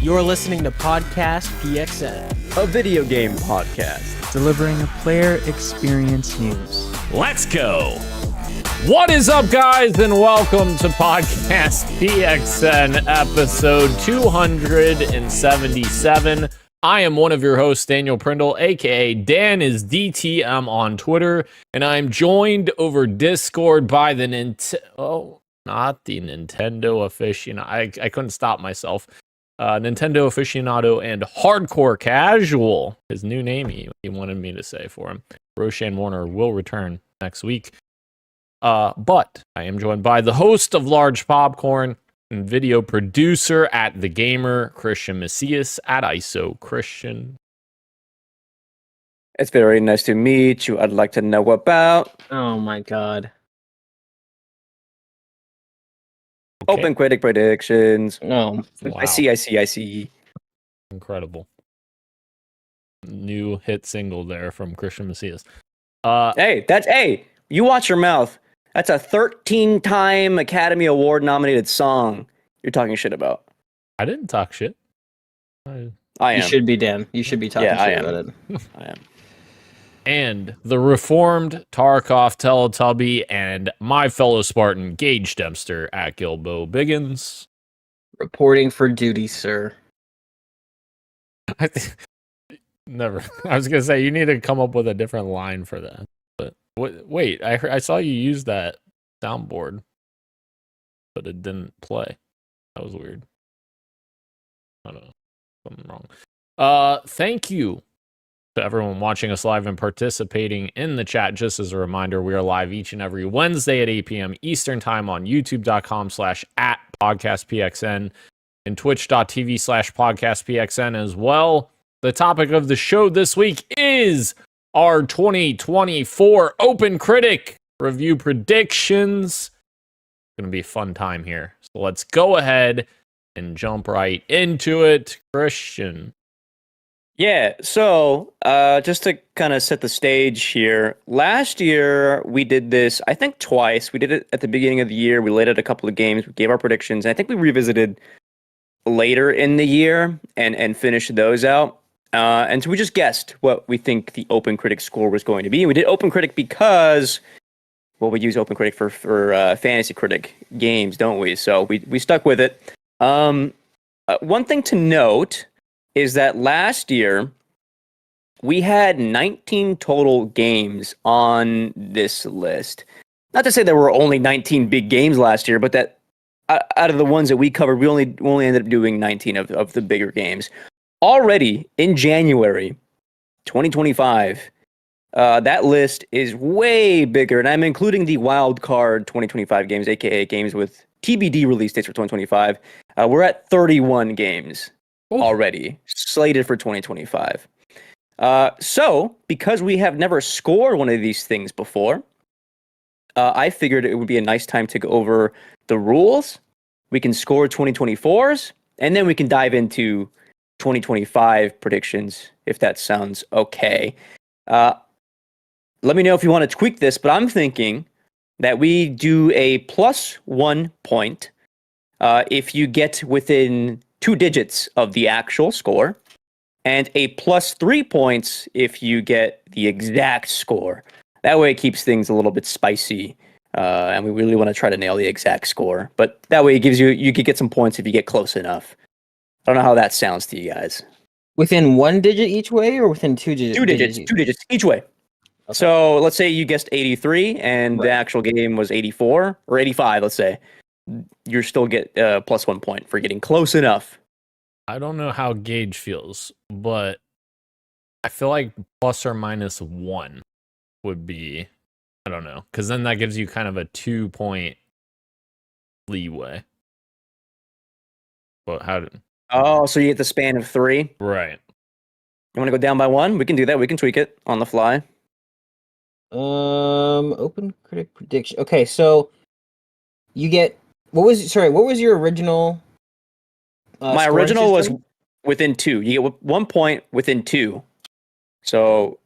You're listening to Podcast PXN, a video game podcast delivering a player experience news. Let's go. What is up, guys, and welcome to Podcast PXN episode 277. I am one of your hosts, Daniel Prindle, aka Dan is DTM on Twitter, and I'm joined over Discord by the not the Nintendo aficionado. I couldn't stop myself. Nintendo aficionado and hardcore casual, his new name he wanted me to say for him. Roshan Warner will return next week. But I am joined by the host of Large Popcorn and video producer at The Gamer, Christian Macias at ISO Christian. It's very nice to meet you. I'd like to know about Oh my god. Okay. OpenCritic predictions. No. Wow. I see. Incredible. New hit single there from Christian Macias. Hey, you watch your mouth. That's a 13-time Academy Award nominated song you're talking shit about. I didn't talk shit. I You am. should be, Dan. You should be talking Yeah, I shit am. about it. I am. And the reformed Tarkov Teletubby and my fellow Spartan Gage Dempster at Gilbo Biggins. Reporting for duty, sir. Never. I was gonna say you need to come up with a different line for that. But wait, I saw you use that soundboard, but it didn't play. That was weird. I don't know. Something wrong. Thank you to everyone watching us live and participating in the chat. Just as a reminder, we are live each and every Wednesday at 8 p.m. Eastern Time on youtube.com/@podcastpxn and twitch.tv/podcastpxn as well. The topic of the show this week is our 2024 OpenCritic review predictions. It's going to be a fun time here. So let's go ahead and jump right into it. Christian. Yeah, so just to kind of set the stage here, last year we did this, I think twice. We did it at the beginning of the year. We laid out a couple of games. We gave our predictions. And I think we revisited later in the year and finished those out. And so we just guessed what we think the OpenCritic score was going to be. And we did OpenCritic because, well, we use OpenCritic for Fantasy Critic games, don't we? So we stuck with it. One thing to note is that last year we had 19 total games on this list. Not to say there were only 19 big games last year, but that out of the ones that we covered, we only ended up doing 19 of the bigger games. Already in January 2025, that list is way bigger, and I'm including the wild card 2025 games, aka games with TBD release dates for 2025. We're at 31 games already slated for 2025. So, because we have never scored one of these things before, I figured it would be a nice time to go over the rules. We can score 2024s, and then we can dive into 2025 predictions, if that sounds okay. Let me know if you want to tweak this, but I'm thinking that we do a +1 point if you get within 2 digits of the actual score, and a +3 points if you get the exact score. That way it keeps things a little bit spicy, and we really want to try to nail the exact score. But that way it gives you could get some points if you get close enough. I don't know how that sounds to you guys. Within 1 digit each way or within 2 digits? 2 digits, 2 digits each way. Okay. So let's say you guessed 83 and the actual game was 84 or 85, let's say. You still get +1 point for getting close enough. I don't know how Gage feels, but I feel like ±1 would be, I don't know, because then that gives you kind of a 2-point leeway. But how did... Oh, so you get the span of 3? Right. You want to go down by 1? We can do that. We can tweak it on the fly. OpenCritic prediction. Okay, so you get what was your original? My original was within 2. You get 1 point within 2. So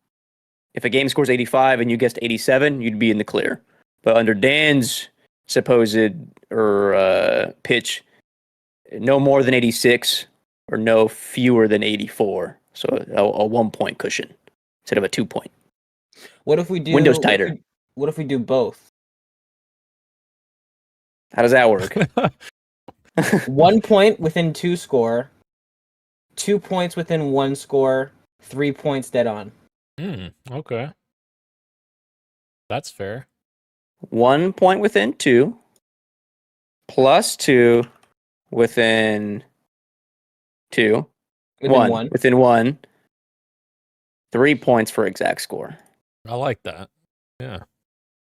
if a game scores 85 and you guessed 87, you'd be in the clear. But under Dan's supposed pitch, no more than 86 or no fewer than 84. So a 1 point cushion instead of a 2 point. What if we do Windows tighter. What if we do both? How does that work? 1 point within 2 score, 2 points within 1 score, 3 points dead on. Okay. That's fair. 1 point within 2, plus 2 within 2. Within 1. Within 1. 3 points for exact score. I like that. Yeah.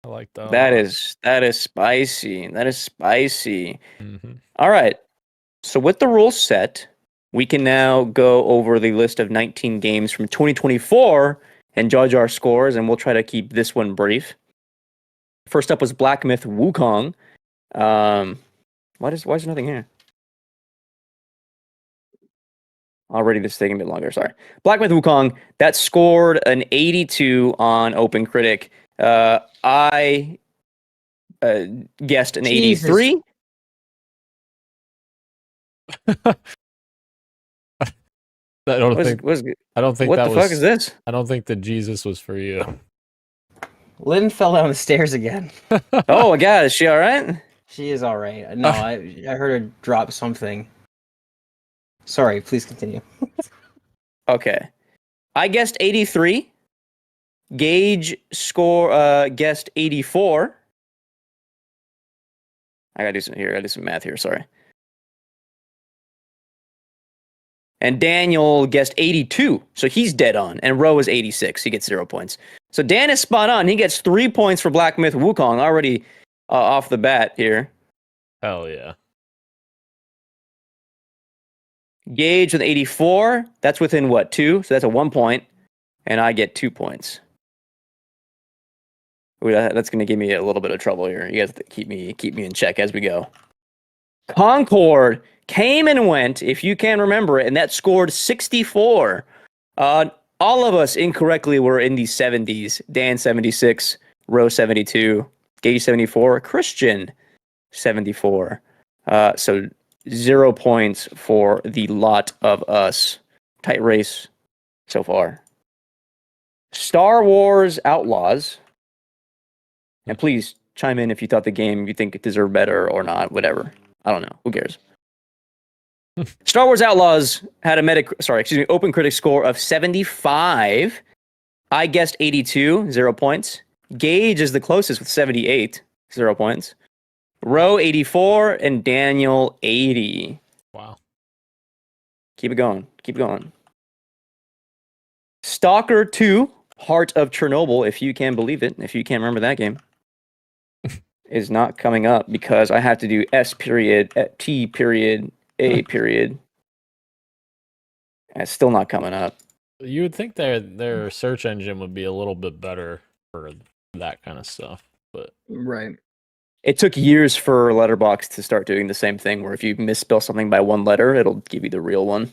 I like that. That is spicy. That is spicy. Mm-hmm. All right. So with the rules set, we can now go over the list of 19 games from 2024 and judge our scores, and we'll try to keep this one brief. First up was Black Myth Wukong. Why is there nothing here? Already this is taking a bit longer, sorry. Black Myth Wukong, that scored an 82 on OpenCritic. I guessed an 83. I don't think what that the fuck is this? I don't think that Jesus was for you. Lynn fell down the stairs again. Oh my god, is she all right? She is all right. No, I heard her drop something. Sorry, please continue. Okay. I guessed 83. Gage guessed 84. I gotta do some math here, sorry. And Daniel guessed 82, so he's dead on. And Ro is 86, he gets 0 points. So Dan is spot on. He gets 3 points for Black Myth Wukong already off the bat here. Hell yeah. Gage with 84, that's within what, 2? So that's a 1 point. And I get 2 points. Ooh, that's going to give me a little bit of trouble here. You guys have to keep me in check as we go. Concord came and went, if you can remember it, and that scored 64. All of us incorrectly were in the 70s. Dan 76, Ro 72, Gage 74, Christian 74. So 0 points for the lot of us. Tight race so far. Star Wars Outlaws. And please chime in if you thought the game you think it deserved better or not, whatever. I don't know. Who cares? Star Wars Outlaws had a OpenCritic score of 75. I guessed 82, 0 points. Gage is the closest with 78, 0 points. Ro 84 and Daniel 80. Wow. Keep it going. Keep going. Stalker 2, Heart of Chernobyl, if you can believe it, if you can remember that game, is not coming up because I have to do S period, T period, A period. And it's still not coming up. You would think their search engine would be a little bit better for that kind of stuff, but Right. It took years for Letterboxd to start doing the same thing, where if you misspell something by one letter, it'll give you the real one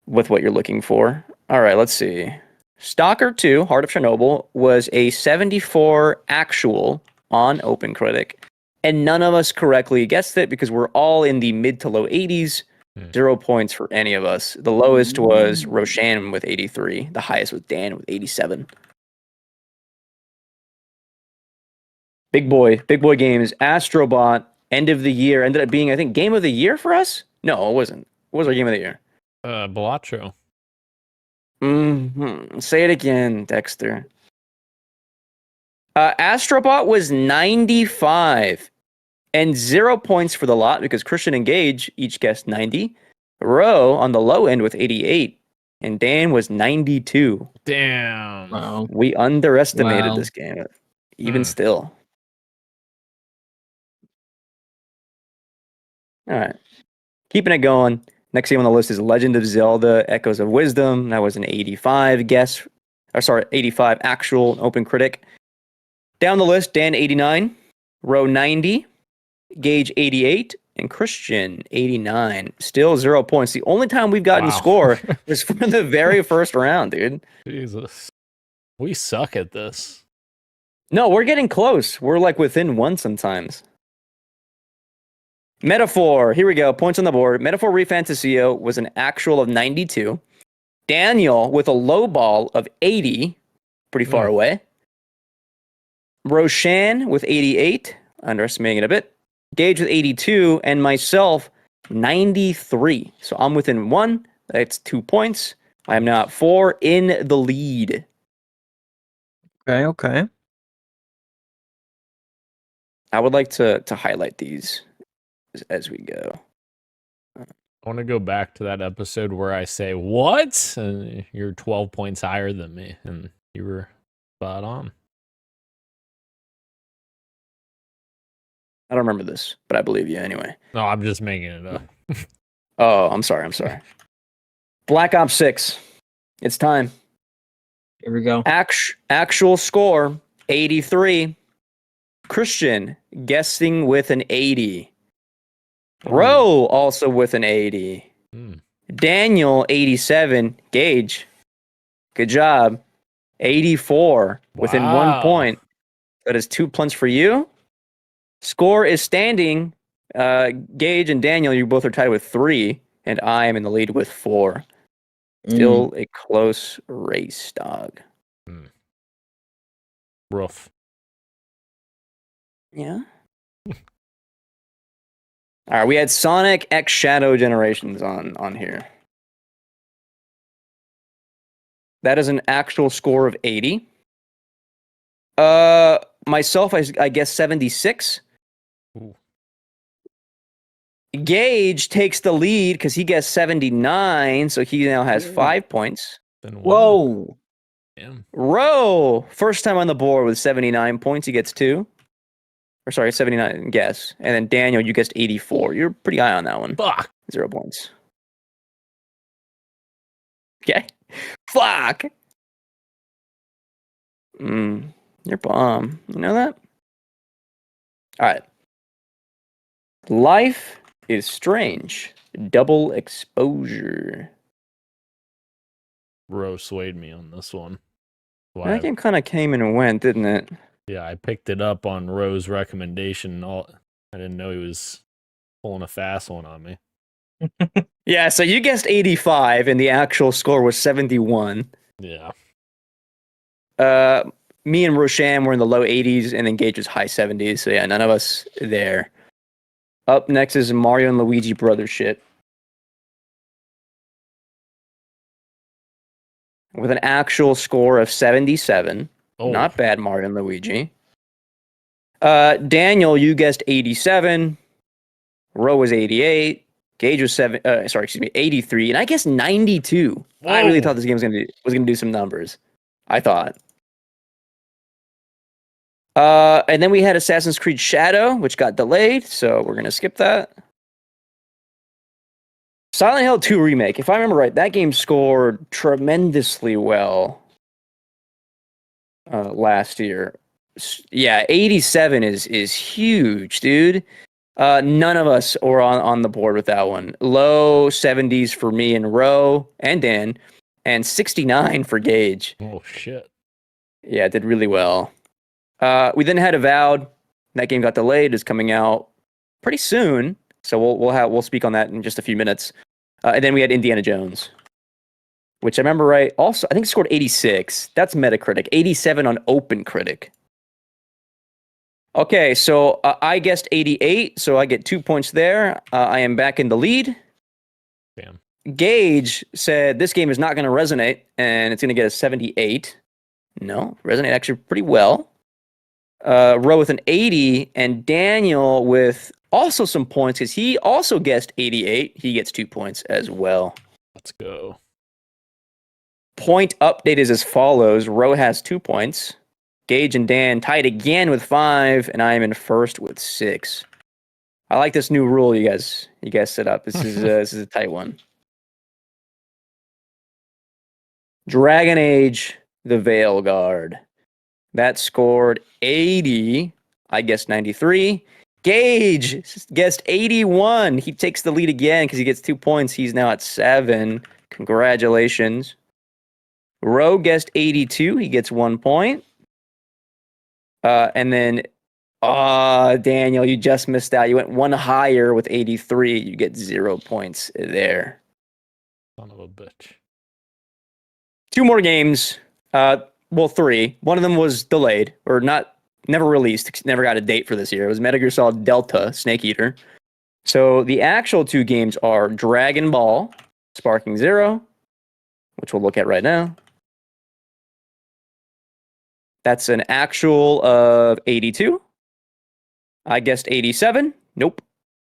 with what you're looking for. All right, let's see. Stalker 2, Heart of Chernobyl, was a 74 actual on OpenCritic, and none of us correctly guessed it because we're all in the mid to low 80s. 0 points for any of us. The lowest was Roshan with 83. The highest was Dan with 87. Big boy games. Astrobot, end of the year, ended up being, I think, game of the year for us? No, it wasn't. What was our game of the year? Balatro. Say it again, Dexter. Astrobot was 95. And 0 points for the lot because Christian and Gage each guessed 90. Ro on the low end with 88. And Dan was 92. Damn. Wow. We underestimated this game, even still. All right. Keeping it going. Next game on the list is Legend of Zelda Echoes of Wisdom. That was an 85 guess. 85 actual OpenCritic. Down the list, Dan 89. Ro 90. Gage 88 and Christian 89. Still 0 points. The only time we've gotten score was from the very first round, dude. Jesus. We suck at this. No, we're getting close. We're like within one sometimes. Metaphor. Here we go. Points on the board. Metaphor Refantasio was an actual of 92. Daniel with a low ball of 80. Pretty far away. Roshan with 88. Underestimating it a bit. Gage with 82. And myself, 93. So I'm within 1. That's 2 points. I am now at 4 in the lead. Okay. I would like to highlight these as we go. I want to go back to that episode where I say, what? And you're 12 points higher than me. And you were spot on. I don't remember this, but I believe you anyway. No, I'm just making it up. Oh, I'm sorry. Black Ops 6. It's time. Here we go. Actual score, 83. Christian, guessing with an 80. Roe, also with an 80. Daniel, 87. Gage, good job. 84, within 1 point. That is 2 points for you. Score is standing. Gage and Daniel, you both are tied with 3, and I am in the lead with 4. Still a close race, dog. Rough. Yeah. All right, we had Sonic X Shadow Generations on here. That is an actual score of 80. Myself, I guess 76. Ooh. Gage takes the lead because he gets 79, so he now has 5 points. Whoa. Damn. Roe, first time on the board with 79 points, he gets 2. Or sorry, 79 guess. And then Daniel, you guessed 84. You're pretty high on that one. Fuck. 0 points. Okay. Fuck. You're bomb. You know that? All right. Life is Strange. Double exposure. Ro swayed me on this one. That game kind of came and went, didn't it? Yeah, I picked it up on Ro's recommendation. I didn't know he was pulling a fast one on me. Yeah, so you guessed 85, and the actual score was 71. Yeah. Me and Roshan were in the low 80s, and then Gage was high 70s. So yeah, none of us there. Up next is Mario and Luigi Brothers shit. With an actual score of 77. Oh. Not bad, Mario and Luigi. Daniel, you guessed 87. Ro was 88. Gage was 83, and I guess 92. Whoa. I really thought this game was gonna do some numbers. I thought. And then we had Assassin's Creed Shadow, which got delayed, so we're gonna skip that. Silent Hill 2 Remake. If I remember right, that game scored tremendously well last year. Yeah, 87 is huge, dude. None of us were on the board with that one. Low 70s for me and Ro and Dan, and 69 for Gage. Oh shit. Yeah, it did really well. We then had Avowed. That game got delayed. It's coming out pretty soon, so we'll speak on that in just a few minutes. And then we had Indiana Jones, which I remember right. Also, I think it scored 86. That's Metacritic. 87 on OpenCritic. Okay, so I guessed 88, so I get 2 points there. I am back in the lead. Damn. Gage said this game is not going to resonate, and it's going to get a 78. No, resonate actually pretty well. Ro with an 80, and Daniel with also some points because he also guessed 88. He gets 2 points as well. Let's go. Point update is as follows. Ro has 2 points. Gage and Dan tied again with 5, and I am in first with 6. I like this new rule you guys set up. This is a tight one. Dragon Age: The Veil Guard. That scored 80. I guessed 93. Gage guessed 81. He takes the lead again because he gets 2 points. He's now at 7. Congratulations. Ro guessed 82. He gets 1 point. And then Daniel, you just missed out. You went one higher with 83. You get 0 points there. Son of a bitch. 2 more games. Well, 3. One of them was delayed or never released. Never got a date for this year. It was Metal Gear Solid Delta Snake Eater. So the actual 2 games are Dragon Ball Sparking Zero, which we'll look at right now. That's an actual of 82. I guessed 87. Nope.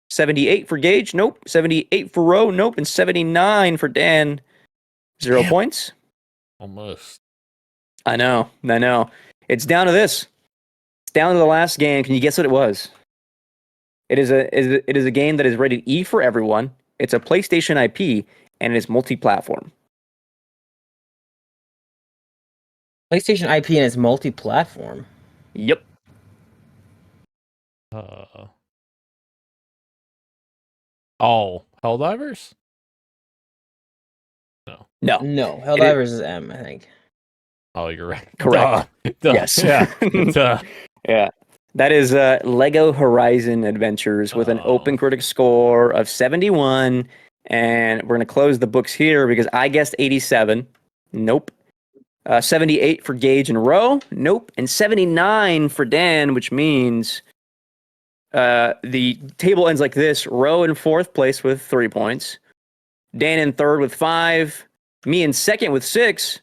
78 for Gage. Nope. 78 for Ro. Nope. And 79 for Dan. 0 Damn. points. Almost. I know. It's down to this. It's down to the last game. Can you guess what it was? It is a game that is rated E for everyone. It's a PlayStation IP, and it is multi-platform. PlayStation IP and it's multi-platform. Yep. Helldivers? No. No, Helldivers is M, I think. Oh, you're right. Correct. Duh. Yes. Yeah. Duh. Yeah. That is Lego Horizon Adventures with an OpenCritic score of 71. And we're going to close the books here because I guessed 87. Nope. 78 for Gage and Ro. Nope. And 79 for Dan, which means the table ends like this. Ro in 4th place with 3 points. Dan in 3rd with 5. Me in 2nd with 6.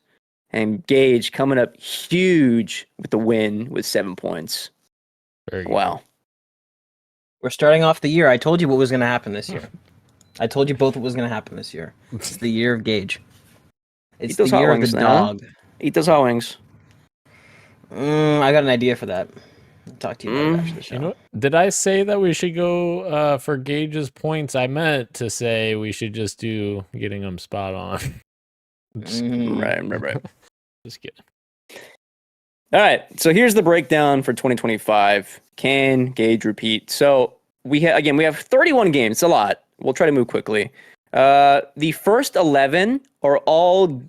And Gage coming up huge with the win with 7 points. Very good. Wow. We're starting off the year. I told you what was going to happen this year. I told you both what was going to happen this year. It's the year of Gage. It's the year of the dog. Eat those hot wings. I got an idea for that. I'll talk to you about it after the show. You know what? Did I say that we should go for Gage's points? I meant to say we should just do getting them spot on. Right. Just kidding. All right. So here's the breakdown for 2025. Can Gage repeat? So we have 31 games. It's a lot. We'll try to move quickly. The first 11 are all,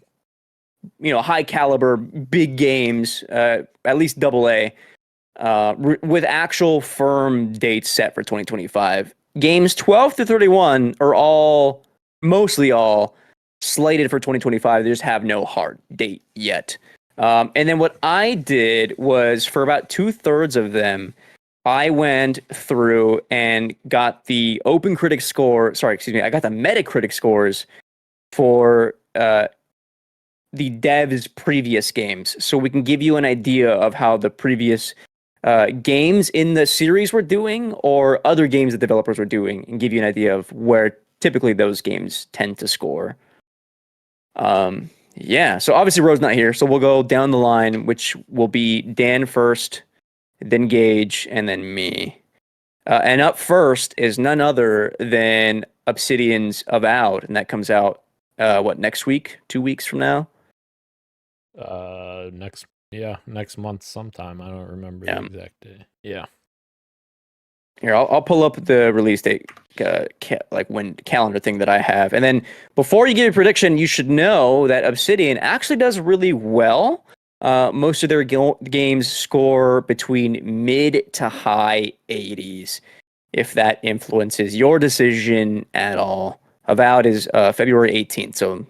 high caliber, big games, at least AA, with actual firm dates set for 2025. Games 12 to 31 are mostly all slated for 2025. They just have no hard date yet. And then what I did was for about 2/3 of them, I went through and got the OpenCritic score. I got the Metacritic scores for the devs' previous games, so we can give you an idea of how the previous games in the series were doing, or other games that developers were doing, and give you an idea of where typically those games tend to score. Yeah, so obviously Ro's not here, so we'll go down the line, which will be Dan first, then Gage, and then me. And up first is none other than Obsidian's Avowed, and that comes out, next week? 2 weeks from now? Next month sometime. I don't remember the exact day. Yeah. Here, I'll pull up the release date, when calendar thing that I have. And then before you give a prediction, you should know that Obsidian actually does really well. Most of their games score between mid to high 80s, if that influences your decision at all. Avowed is February 18th, so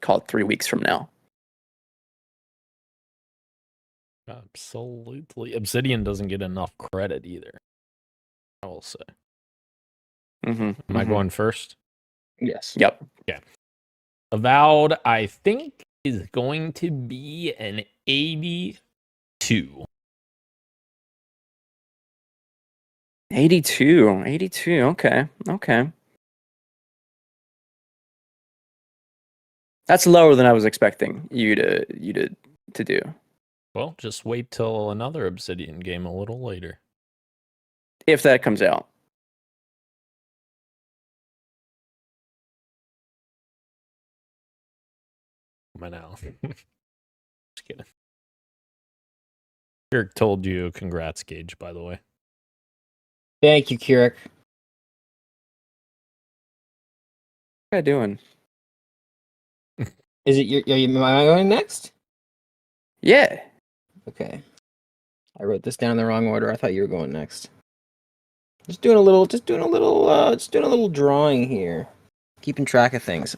call it 3 weeks from now. Absolutely. Obsidian doesn't get enough credit either, I will say. Am I going first? Yes. Yep. Okay. Avowed, I think, is going to be an 82. 82. Okay. That's lower than I was expecting you to do. Well, just wait till another Obsidian game a little later. If that comes out. Come on now. Just kidding. Kirk told you congrats, Gage, by the way. Thank you, Kirik. What am I doing? Is it am I going next? Yeah. Okay. I wrote this down in the wrong order. I thought you were going next. Just doing a little drawing here. Keeping track of things.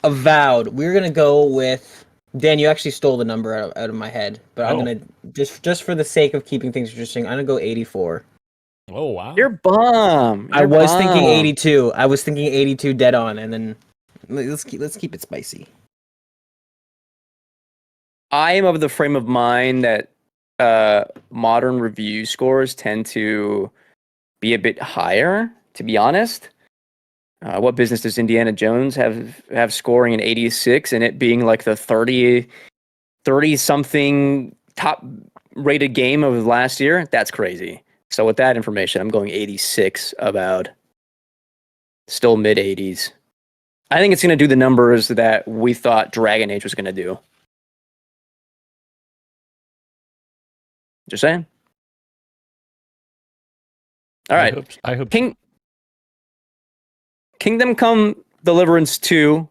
Avowed. We're gonna go with Dan. You actually stole the number out of my head, but I'm gonna just for the sake of keeping things interesting, I'm gonna go 84. Oh wow. You're bum. I was thinking 82. I was thinking 82 dead on, and then let's keep it spicy. I am of the frame of mind that modern review scores tend to be a bit higher, to be honest. What business does Indiana Jones have scoring an 86 and it being like the 30 something top rated game of last year? That's crazy. So with that information, I'm going 86 about still mid 80s. I think it's going to do the numbers that we thought Dragon Age was going to do. Just saying. All right. I hope Kingdom Come Deliverance 2.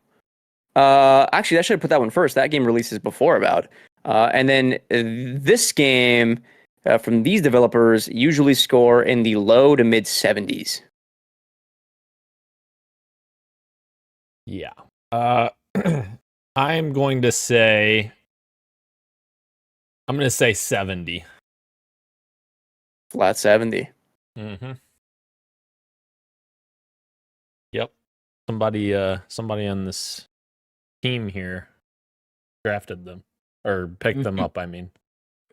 Actually, I should have put that one first. That game releases before about. And then this game from these developers usually score in the low to mid 70s. Yeah. I'm going to say 70. Flat 70. Mm-hmm. Yep. Somebody on this team here drafted them or picked them up. I mean,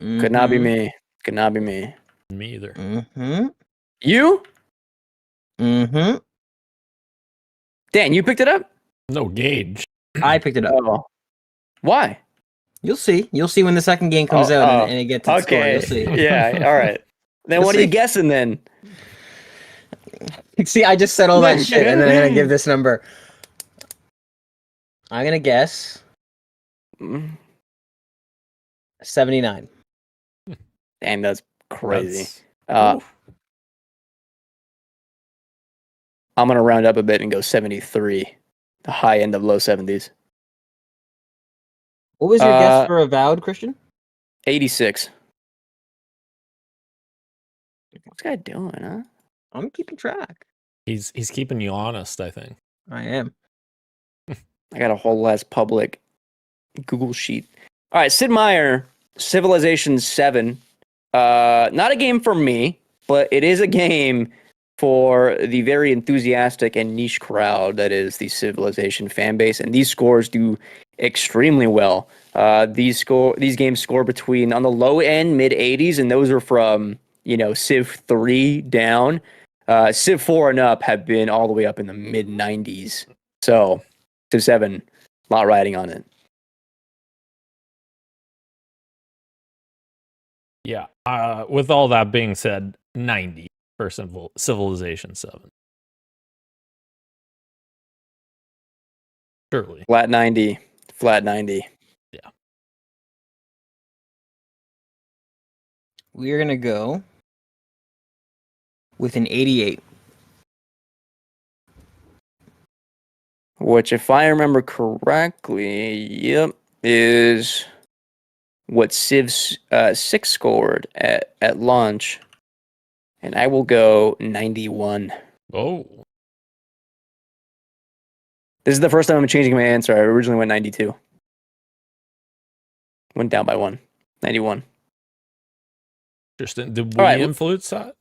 Could not be me. Could not be me. me either. Mm-hmm. You? Mm-hmm. Dan, you picked it up? No, Gage. I picked it up. Oh. Why? You'll see. You'll see when the second game comes out and it gets its score. You'll see. Yeah. All right. Then You'll what are you see. guessing then? See, I just said all that shit, and then I'm gonna give this number. I'm gonna guess 79. Damn, that's crazy. Oof. I'm gonna round up a bit and go 73. The high end of low 70s. What was your guess for Avowed, Christian? 86. What's this guy doing, huh? I'm keeping track. He's keeping you honest, I think. I am. I got a whole less public Google sheet. All right, Sid Meier, Civilization 7. Not a game for me, but it is a game for the very enthusiastic and niche crowd that is the Civilization fan base, and these scores do extremely well. These games score between on the low end mid 80s, and those are from Civ 3 down. Civ 4 and up have been all the way up in the mid 90s. So Civ 7, a lot riding on it. Yeah. With all that being said, 90 for Civilization 7. Surely. Flat 90. Yeah. We're gonna go with an 88. Which, if I remember correctly, is what Civ 6 scored at launch. And I will go 91. Oh. This is the first time I'm changing my answer. I originally went 92. Went down by 1. 91. Interesting. Did we influence that?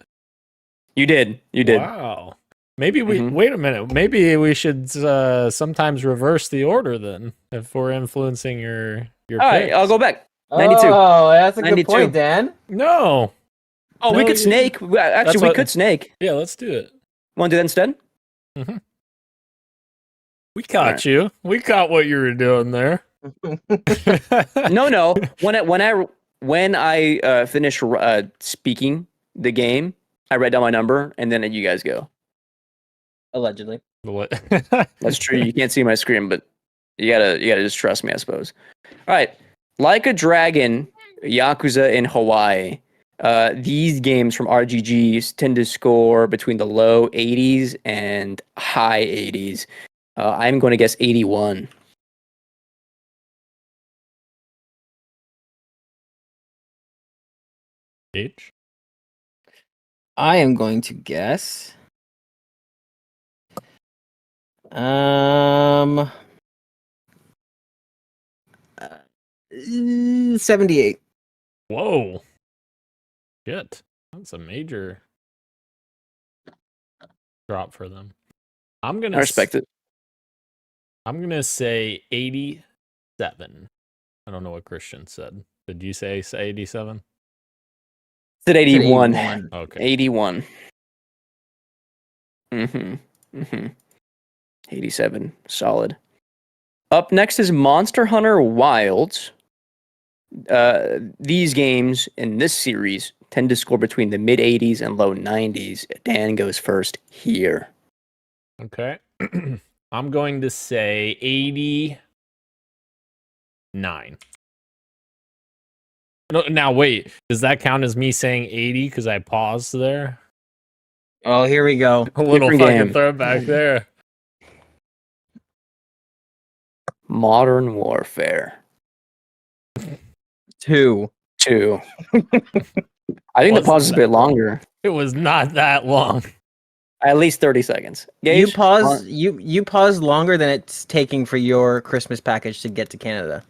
You did. Wow. Maybe we wait a minute. Maybe we should sometimes reverse the order then if we're influencing your All right, I'll go back. 92. Oh, that's a 92. good point, Dan. No. Oh, we could snake. Actually, we could snake. Yeah, let's do it. Want to do that instead? Mm-hmm. We caught you. We caught what you were doing there. No. When I finish speaking the game, I write down my number, and then you guys go. Allegedly. That's true. You can't see my screen, but you gotta just trust me, I suppose. All right, Like a Dragon, Yakuza in Hawaii. These games from RGGs tend to score between the low 80s and high 80s. I'm going to guess 81. H. I am going to guess. 78. Whoa. Shit. That's a major drop for them. I respect it. I'm gonna say 87. I don't know what Christian said. Did you say 87? It's at 81. 81. Okay. 81. Mm-hmm. 87. Solid. Up next is Monster Hunter Wilds. These games in this series tend to score between the mid 80s and low 90s. Dan goes first here. Okay. I'm going to say 89. No, now wait. Does that count as me saying 80 because I paused there? Oh, here we go. A little Different fucking game. throwback there. Modern Warfare 2. 2. I think the pause is a bit longer. It was not that long. At least 30 seconds. Gage, You pause. You pause longer than it's taking for your Christmas package to get to Canada.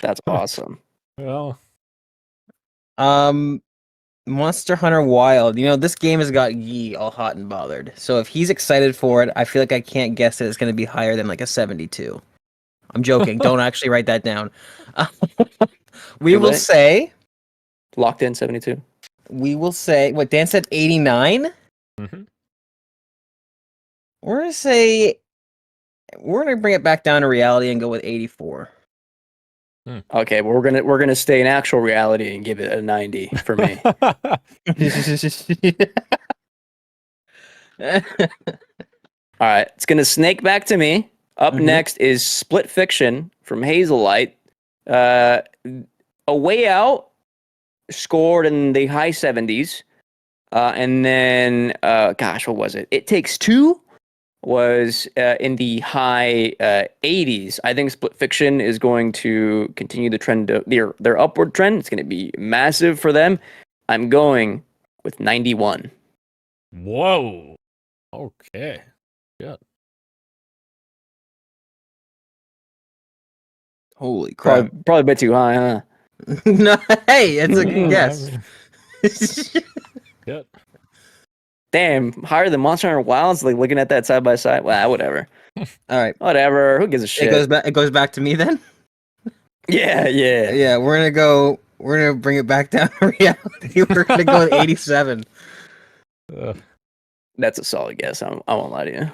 That's awesome. Well, Monster Hunter Wild. You know, this game has got Yee all hot and bothered. So if he's excited for it, I feel like I can't guess that it's going to be higher than like a 72. I'm joking. Don't actually write that down. We will say. Locked in 72. We will say. What Dan said? 89. mhm. We're gonna say. We're gonna bring it back down to reality and go with 84. Okay, well, we're gonna stay in actual reality and give it a 90 for me. All right, it's gonna snake back to me. Up next is Split Fiction from Hazelight. A Way Out scored in the high 70s, and then gosh, what was it? It Takes Two was in the high 80s. I think Split Fiction is going to continue the trend, their upward trend. It's going to be massive for them. I'm going with 91. Whoa. Okay. Good. Holy crap! Probably a bit too high, huh? No, hey, it's a good guess. Good. Damn, higher than Monster Hunter Wilds. Like looking at that side by side. Well, whatever. All right, Whatever. Who gives a shit? It goes back to me then. Yeah. Yeah, we're gonna go. We're gonna bring it back down to reality. We're gonna go with 87. That's a solid guess. I won't lie to you.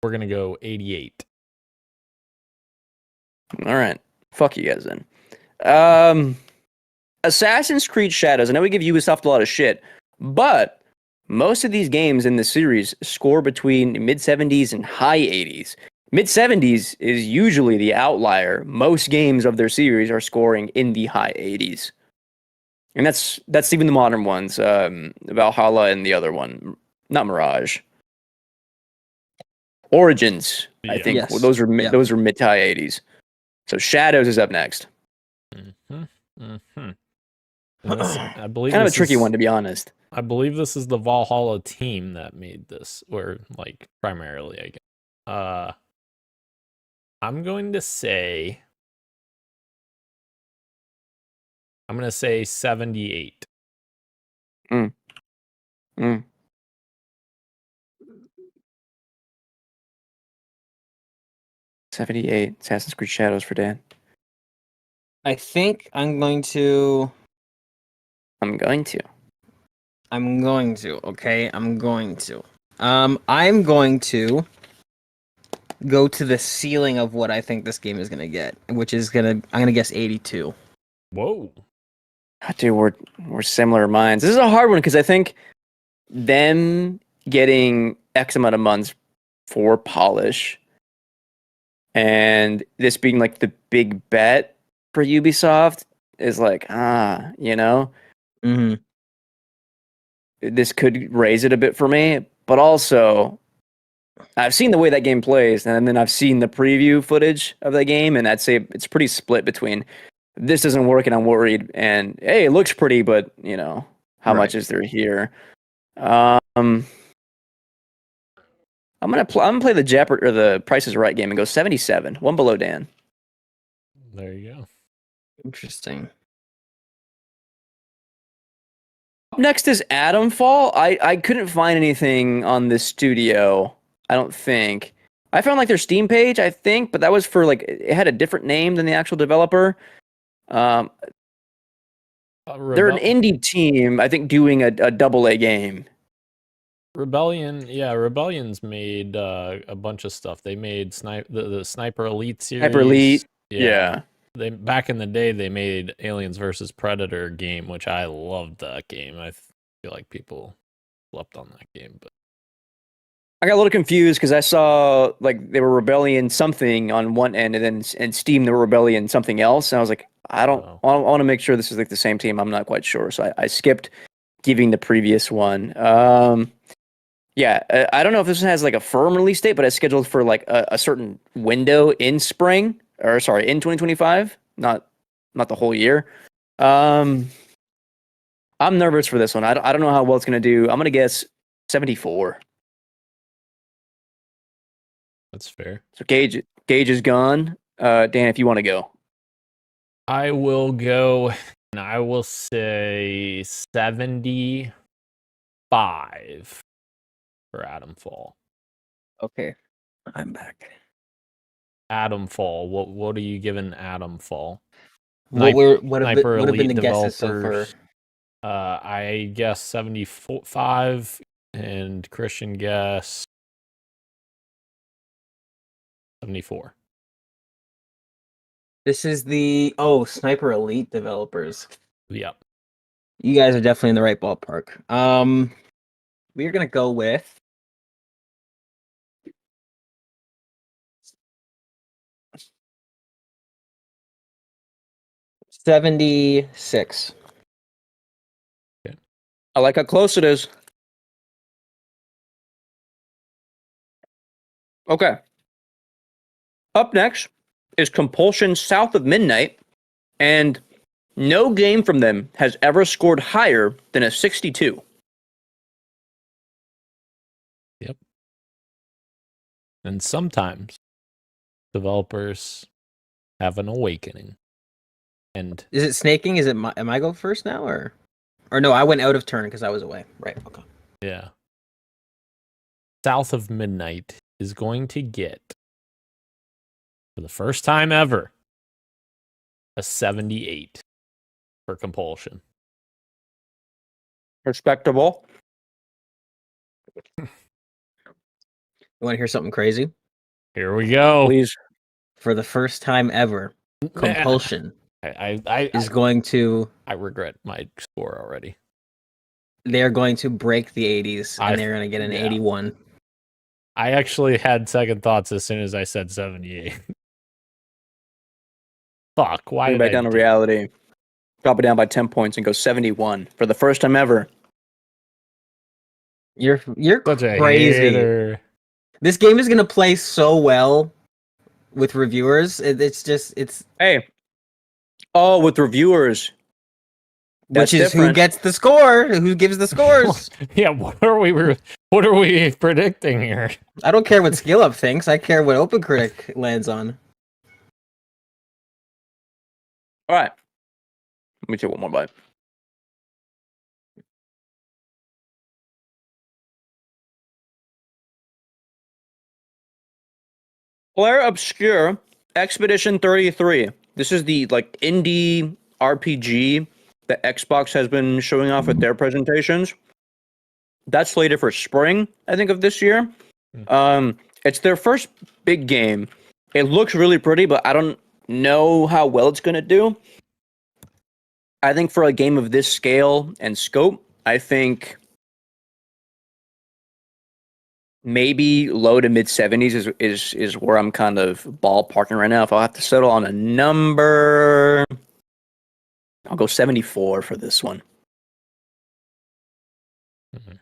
We're gonna go 88. All right. Fuck you guys then. Assassin's Creed Shadows. I know we give Ubisoft a lot of shit, but most of these games in the series score between mid 70s and high 80s. Mid 70s is usually the outlier. Most games of their series are scoring in the high 80s. And that's even the modern ones. Valhalla and the other one. Not Mirage. Origins, I think. Yes. Those are mid to high 80s. So Shadows is up next. I believe Kind of a tricky one, to be honest. I believe this is the Valhalla team that made this, or like primarily, I guess. I'm going to say 78. 78. Assassin's Creed Shadows for Dan. I think I'm going to. I'm going to. Okay, I'm going to. I'm going to go to the ceiling of what I think this game is gonna get, which is I'm gonna guess 82. Whoa. Dude, we're similar minds. This is a hard one because I think them getting X amount of months for polish and this being like the big bet for Ubisoft is like, you know? Mm-hmm. This could raise it a bit for me, but also I've seen the way that game plays, and then I've seen the preview footage of that game, and I'd say it's pretty split between this doesn't work and I'm worried. And hey, it looks pretty, but how Right. much is there here? I'm gonna play the Jeopardy or the Price is Right game and go 77, one below Dan. There you go. Interesting. Up next is Atom Fall. I couldn't find anything on this studio. I don't think. I found like their Steam page, I think, but that was for like it had a different name than the actual developer. They're an indie team, I think, doing a AA game. Rebellion, yeah, Rebellion's made a bunch of stuff. They made the Sniper Elite series. Hyper Elite, yeah. They back in the day they made Aliens versus Predator game, which I loved that game. I feel like people slept on that game, but I got a little confused because I saw like they were Rebellion something on one end, and then in Steam they were Rebellion something else, and I was like, I want to make sure this is like the same team. I'm not quite sure, so I skipped giving the previous one. Yeah, I don't know if this one has like a firm release date, but it's scheduled for like a certain window in spring, or sorry, in 2025, not the whole year. I'm nervous for this one. I don't know how well it's gonna do. I'm gonna guess 74. that's fair. So Gage is gone. Dan, if you want to go, I will go, and I will say 75 for Atom Fall. Okay, I'm back. Atom Fall. What are you giving Atom Fall? What have been Elite the guesses so far? developers. I guess 75, and Christian guess 74. This is the Sniper Elite developers. Yep. You guys are definitely in the right ballpark. We're gonna go with 76. I like how close it is. Okay. Up next is Compulsion South of Midnight, and no game from them has ever scored higher than a 62. Yep. And sometimes developers have an awakening. And Is it snaking? Is it am I go first now or no? I went out of turn because I was away. Right. Okay. yeah. South of Midnight is going to get, for the first time ever, a 78 for Compulsion. Respectable. You want to hear something crazy? Here we go. Please. For the first time ever, Compulsion is going to. I regret my score already. They're going to break the 80s, and they're going to get an 81. I actually had second thoughts as soon as I said 78. Fuck, why Bring did back down to reality. Drop it down by 10 points and go 71 for the first time ever. You're Such a crazy. hater. This game is going to play so well with reviewers. It's Hey. Oh, with reviewers. That's which is different. who gets the score, who gives the scores. Yeah, what are we predicting here? I don't care what Skill Up thinks. I care what OpenCritic lands on. All right. Let me take one more bite. Claire Obscure Expedition 33. This is the like indie RPG that Xbox has been showing off at their presentations. That's slated for spring, I think, of this year. It's their first big game. It looks really pretty, but I don't know how well it's going to do. I think for a game of this scale and scope, I think maybe low to mid 70s is where I'm kind of ballparking right now. If I'll have to settle on a number, I'll go 74 for this one. Mhm.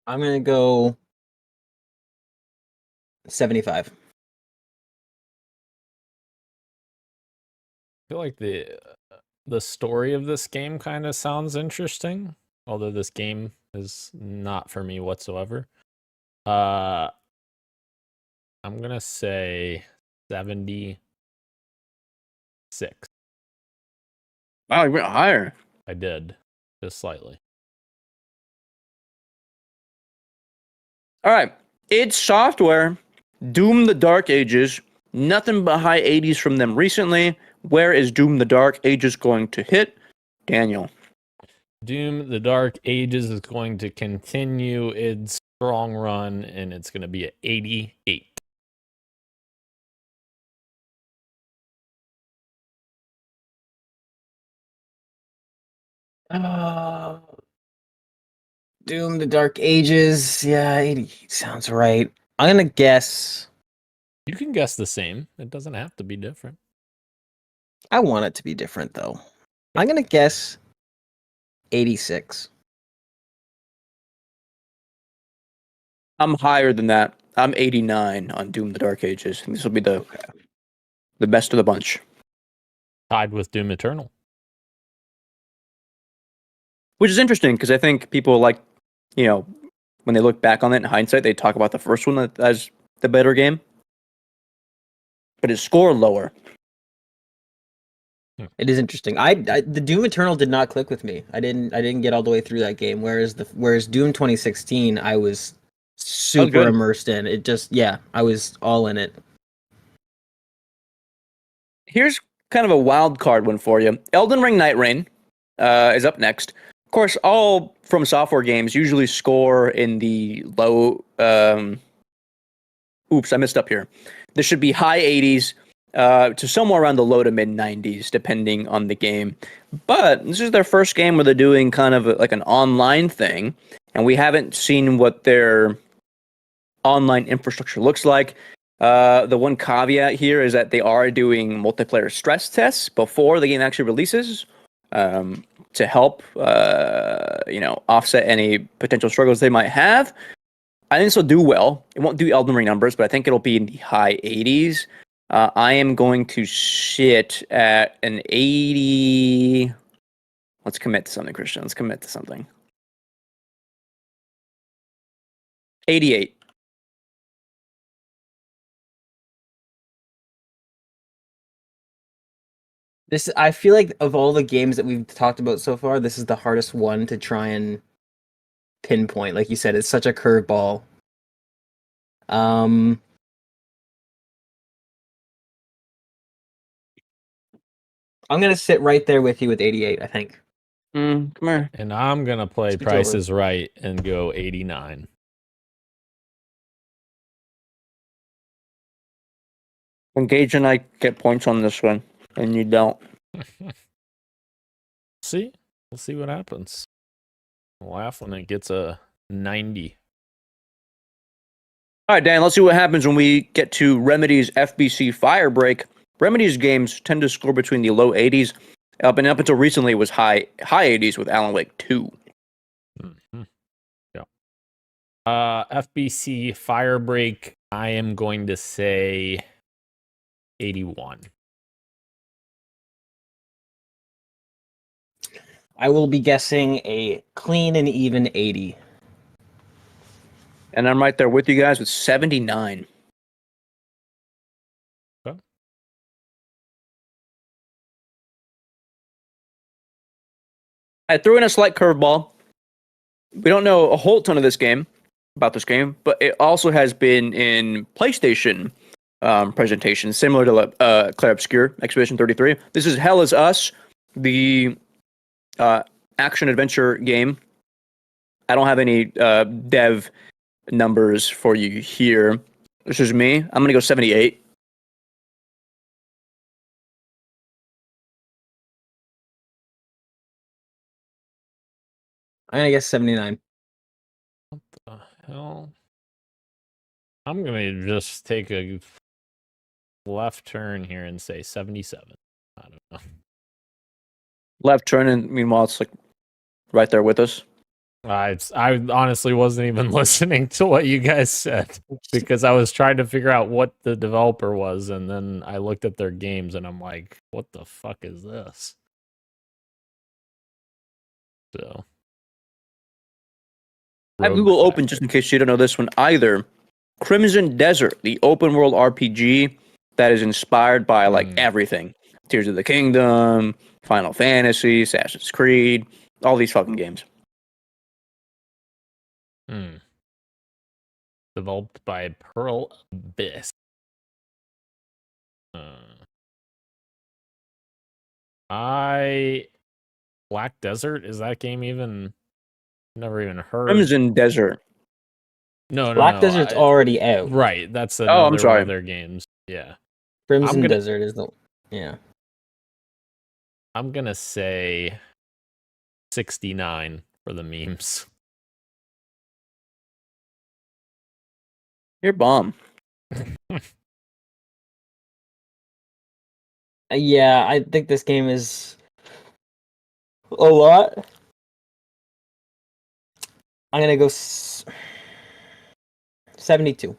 I'm gonna go 75. I feel like the story of this game kind of sounds interesting, although this game is not for me whatsoever. I'm gonna say 76. Wow, you went higher. I did, just slightly. All right. It's Software, Doom the Dark Ages. Nothing but high 80s from them recently. Where is Doom the Dark Ages going to hit? Daniel. Doom the Dark Ages is going to continue its strong run, and it's going to be at 88. Doom, the Dark Ages. Yeah, 88 sounds right. I'm gonna guess. You can guess the same. It doesn't have to be different. I want it to be different though. I'm gonna guess 86. I'm higher than that. I'm 89 on Doom the Dark Ages. I think this will be the best of the bunch. Tied with Doom Eternal. Which is interesting because I think people like, when they look back on it in hindsight, they talk about the first one as the better game. But his score lower. It is interesting. The Doom Eternal did not click with me. I didn't get all the way through that game. Whereas Doom 2016, I was super good. immersed in. It just I was all in it. Here's kind of a wild card one for you. Elden Ring Night Rain is up next. Of course, all From Software games usually score in the low... oops, I messed up here. This should be high 80s to somewhere around the low to mid 90s, depending on the game. But this is their first game where they're doing kind of like an online thing, and we haven't seen what their online infrastructure looks like. The one caveat here is that they are doing multiplayer stress tests before the game actually releases to help, offset any potential struggles they might have. I think this will do well. It won't do Elden Ring numbers, but I think it'll be in the high 80s. I am going to sit at an 80. Let's commit to something, Christian. Let's commit to something. 88. I feel like of all the games that we've talked about so far, this is the hardest one to try and pinpoint. Like you said, it's such a curveball. I'm gonna sit right there with you with 88, I think. Come here. And I'm going to play Price is Right and go 89. Engage and I get points on this one, and you don't. See? We'll see what happens. I'll laugh when it gets a 90. All right, Dan, let's see what happens when we get to Remedy's FBC Firebreak. Remedy's games tend to score between the low 80s. Up until recently, it was high 80s with Alan Wake 2. Mm-hmm. Yeah. FBC Firebreak, I am going to say 81. I will be guessing a clean and even 80. And I'm right there with you guys with 79. Okay. I threw in a slight curveball. We don't know a whole ton of this game, but it also has been in PlayStation presentations, similar to Clair Obscur, Expedition 33. This is Hell Is Us, the action-adventure game. I don't have any dev numbers for you here. This is me. I'm going to go 78. I'm gonna guess 79. What the hell? I'm going to just take a left turn here and say 77. I don't know. Left turn, and meanwhile, it's like right there with us. I honestly wasn't even listening to what you guys said because I was trying to figure out what the developer was, and then I looked at their games and I'm like, what the fuck is this? So I have Rogue Google open Factor. just in case you don't know this one either. Crimson Desert, the open world RPG that is inspired by like everything. Tears of the Kingdom, Final Fantasy, Assassin's Creed, all these fucking games. Developed by Pearl Abyss. Black Desert, is that game even? Never even heard. Crimson Desert. No. Black Desert's already out. Right, that's I'm another one sorry. of their games. Yeah. Crimson Desert is I'm gonna say 69 for the memes. You're bomb. Yeah, I think this game is a lot. I'm gonna go 72.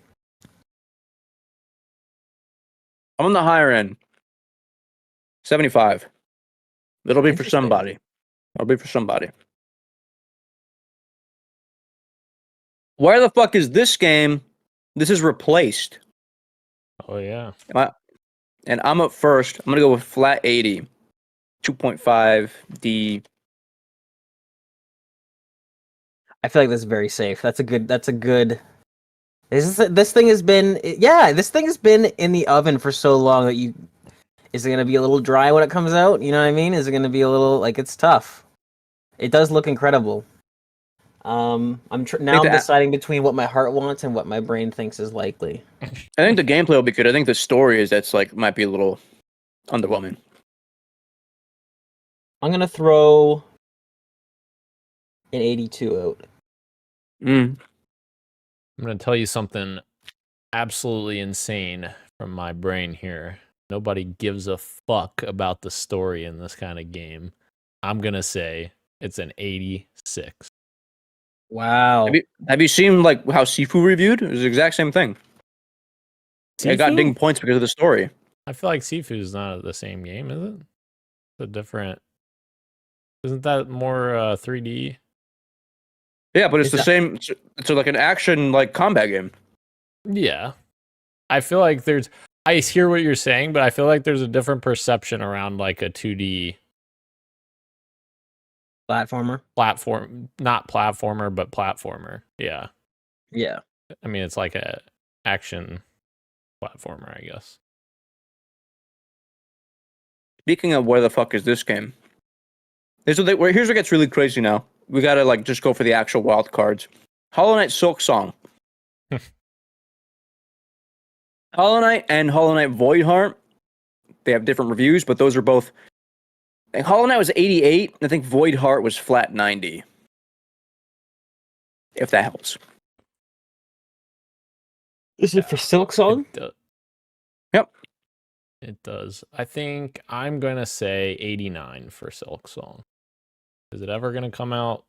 I'm on the higher end. 75. It'll be for Interesting. somebody. It'll be for somebody. Where the fuck is this game? This is replaced. Oh yeah. And I'm up first. I'm gonna go with flat 80. 2.5 D. I feel like that's very safe. That's a good. This thing has been in the oven for so long that is it gonna be a little dry when it comes out? You know what I mean? Is it gonna be a little like it's tough? It does look incredible. I'm deciding between what my heart wants and what my brain thinks is likely. I think the gameplay will be good. I think the story might be a little underwhelming. I'm gonna throw an 82 out. I'm gonna tell you something absolutely insane from my brain here. Nobody gives a fuck about the story in this kind of game. I'm gonna say it's an 86. Wow. Have you seen like how Sifu reviewed? It was the exact same thing. It got ding points because of the story. I feel like Sifu is not the same game, is it? It's a different. Isn't that more 3D? Yeah, but it's the same. It's like an action like combat game. Yeah, I feel like I hear what you're saying, but I feel like there's a different perception around like a 2D not platformer, but platformer. Yeah. Yeah. I mean, it's like a action platformer, I guess. Speaking of where the fuck is this game? Here's what gets really crazy now. We gotta like just go for the actual wild cards. Hollow Knight Silk Song. Hollow Knight and Hollow Knight Voidheart. They have different reviews, but those are both. Like, Hollow Knight was 88. I think Voidheart was flat 90. If that helps. Is it for Silk Song? Yep. It does. I think I'm gonna say 89 for Silk Song. Is it ever gonna come out?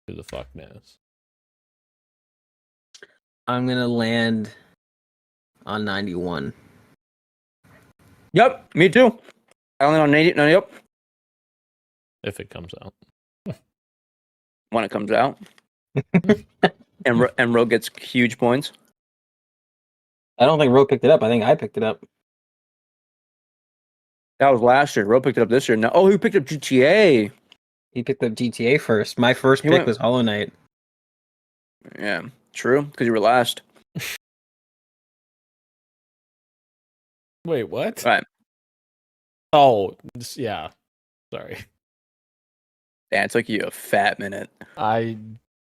Who the fuck knows? I'm gonna land on 91. Yep, me too. I only on 80. No, yep. If it comes out. When it comes out. and Rogue gets huge points. I don't think Rogue picked it up. I think I picked it up. That was last year. Rogue picked it up this year. Now, he picked up GTA. He picked up GTA first. My first pick was Hollow Knight. Yeah, true. Because you were last. Wait, what? Right. Oh, yeah. Sorry. Yeah, it took you a fat minute.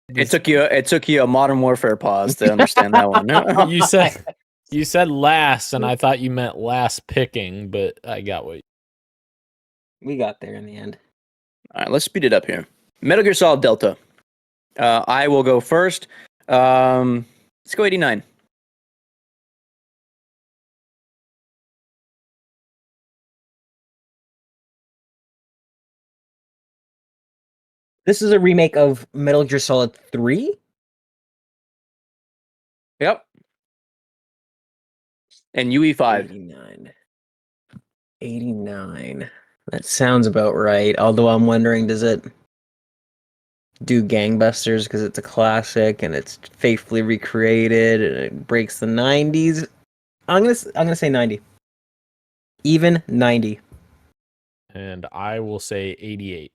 It took you a Modern Warfare pause to understand that one. You said last, and I thought you meant last picking, but I got what. We got there in the end. All right, let's speed it up here. Metal Gear Solid Delta. I will go first. Let's go 89. This is a remake of Metal Gear Solid 3. Yep. And UE5. 89. 89. That sounds about right. Although I'm wondering, does it do gangbusters because it's a classic and it's faithfully recreated and it breaks the 90s? I'm gonna say 90. Even 90. And I will say 88.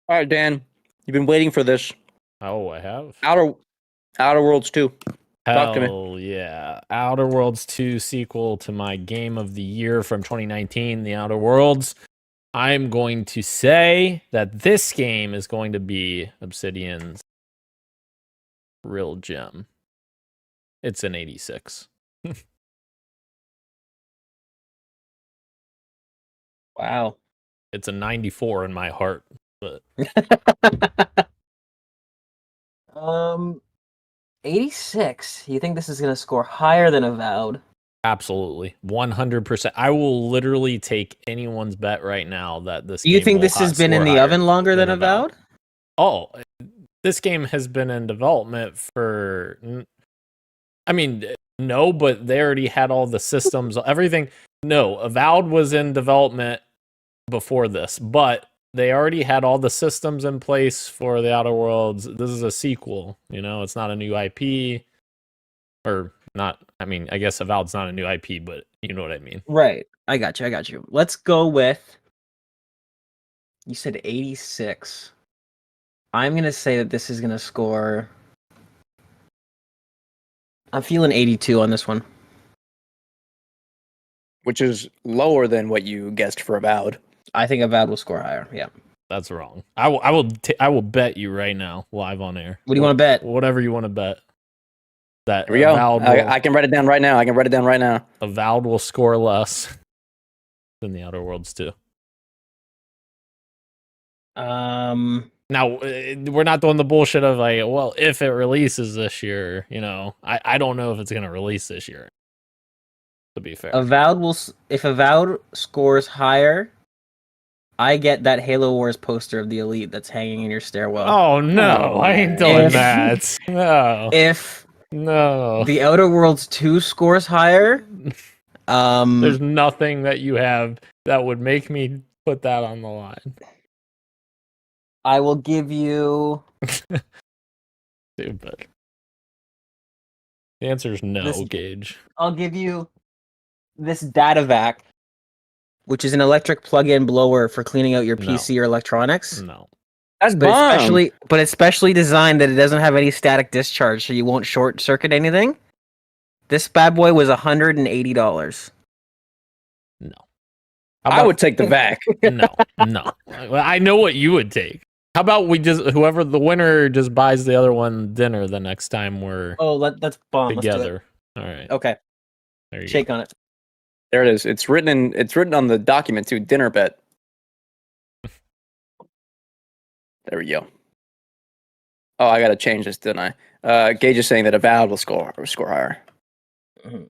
All right, Dan. You've been waiting for this. Oh, I have? Outer Worlds 2. Talk to me. Hell yeah. Outer Worlds 2 sequel to my game of the year from 2019, The Outer Worlds. I'm going to say that this game is going to be Obsidian's real gem. It's an 86. Wow. It's a 94 in my heart, but 86. You think this is gonna score higher than Avowed? absolutely 100%. I will literally take anyone's bet right now that this You game think will this has been in score the higher oven longer than Avowed? Oh, this game has been in development for, I mean, no, but they already had all the systems, everything. No, Avowed was in development before this, but they already had all the systems in place for the Outer Worlds. This is a sequel, it's not a new IP, or not. I mean, I guess Avowed's not a new IP, but you know what I mean. Right. I got you. Let's go with, you said 86. I'm gonna say that this is gonna score, I'm feeling 82 on this one. Which is lower than what you guessed for Avowed. I think Avowed will score higher. Yeah. That's wrong. I will bet you right now, live on air. What do you want to bet? Whatever you want to bet. That Here we go. Avowed I can write it down right now. Avowed will score less than the Outer Worlds 2. Now, we're not doing the bullshit of like, well, if it releases this year, I don't know if it's going to release this year, to be fair. If Avowed scores higher, I get that Halo Wars poster of the Elite that's hanging in your stairwell. Oh, no, I ain't doing that. No. If No. the Outer Worlds 2 scores higher, there's nothing that you have that would make me put that on the line. I will give you... Stupid. The answer is no, Gage. I'll give you this DataVac, which is an electric plug-in blower for cleaning out your PC or electronics. No. That's But it's specially designed that it doesn't have any static discharge, so you won't short circuit anything. This bad boy was $180. No. I would take the vac. No. Well, I know what you would take. How about whoever the winner just buys the other one dinner the next time we're that's bomb. together. All right. Okay. There you Shake go. on it. There it is. It's written on the document too. Dinner bet. There we go. Oh, I gotta change this, didn't I? Gage is saying that Avowed will score higher. Mm-hmm.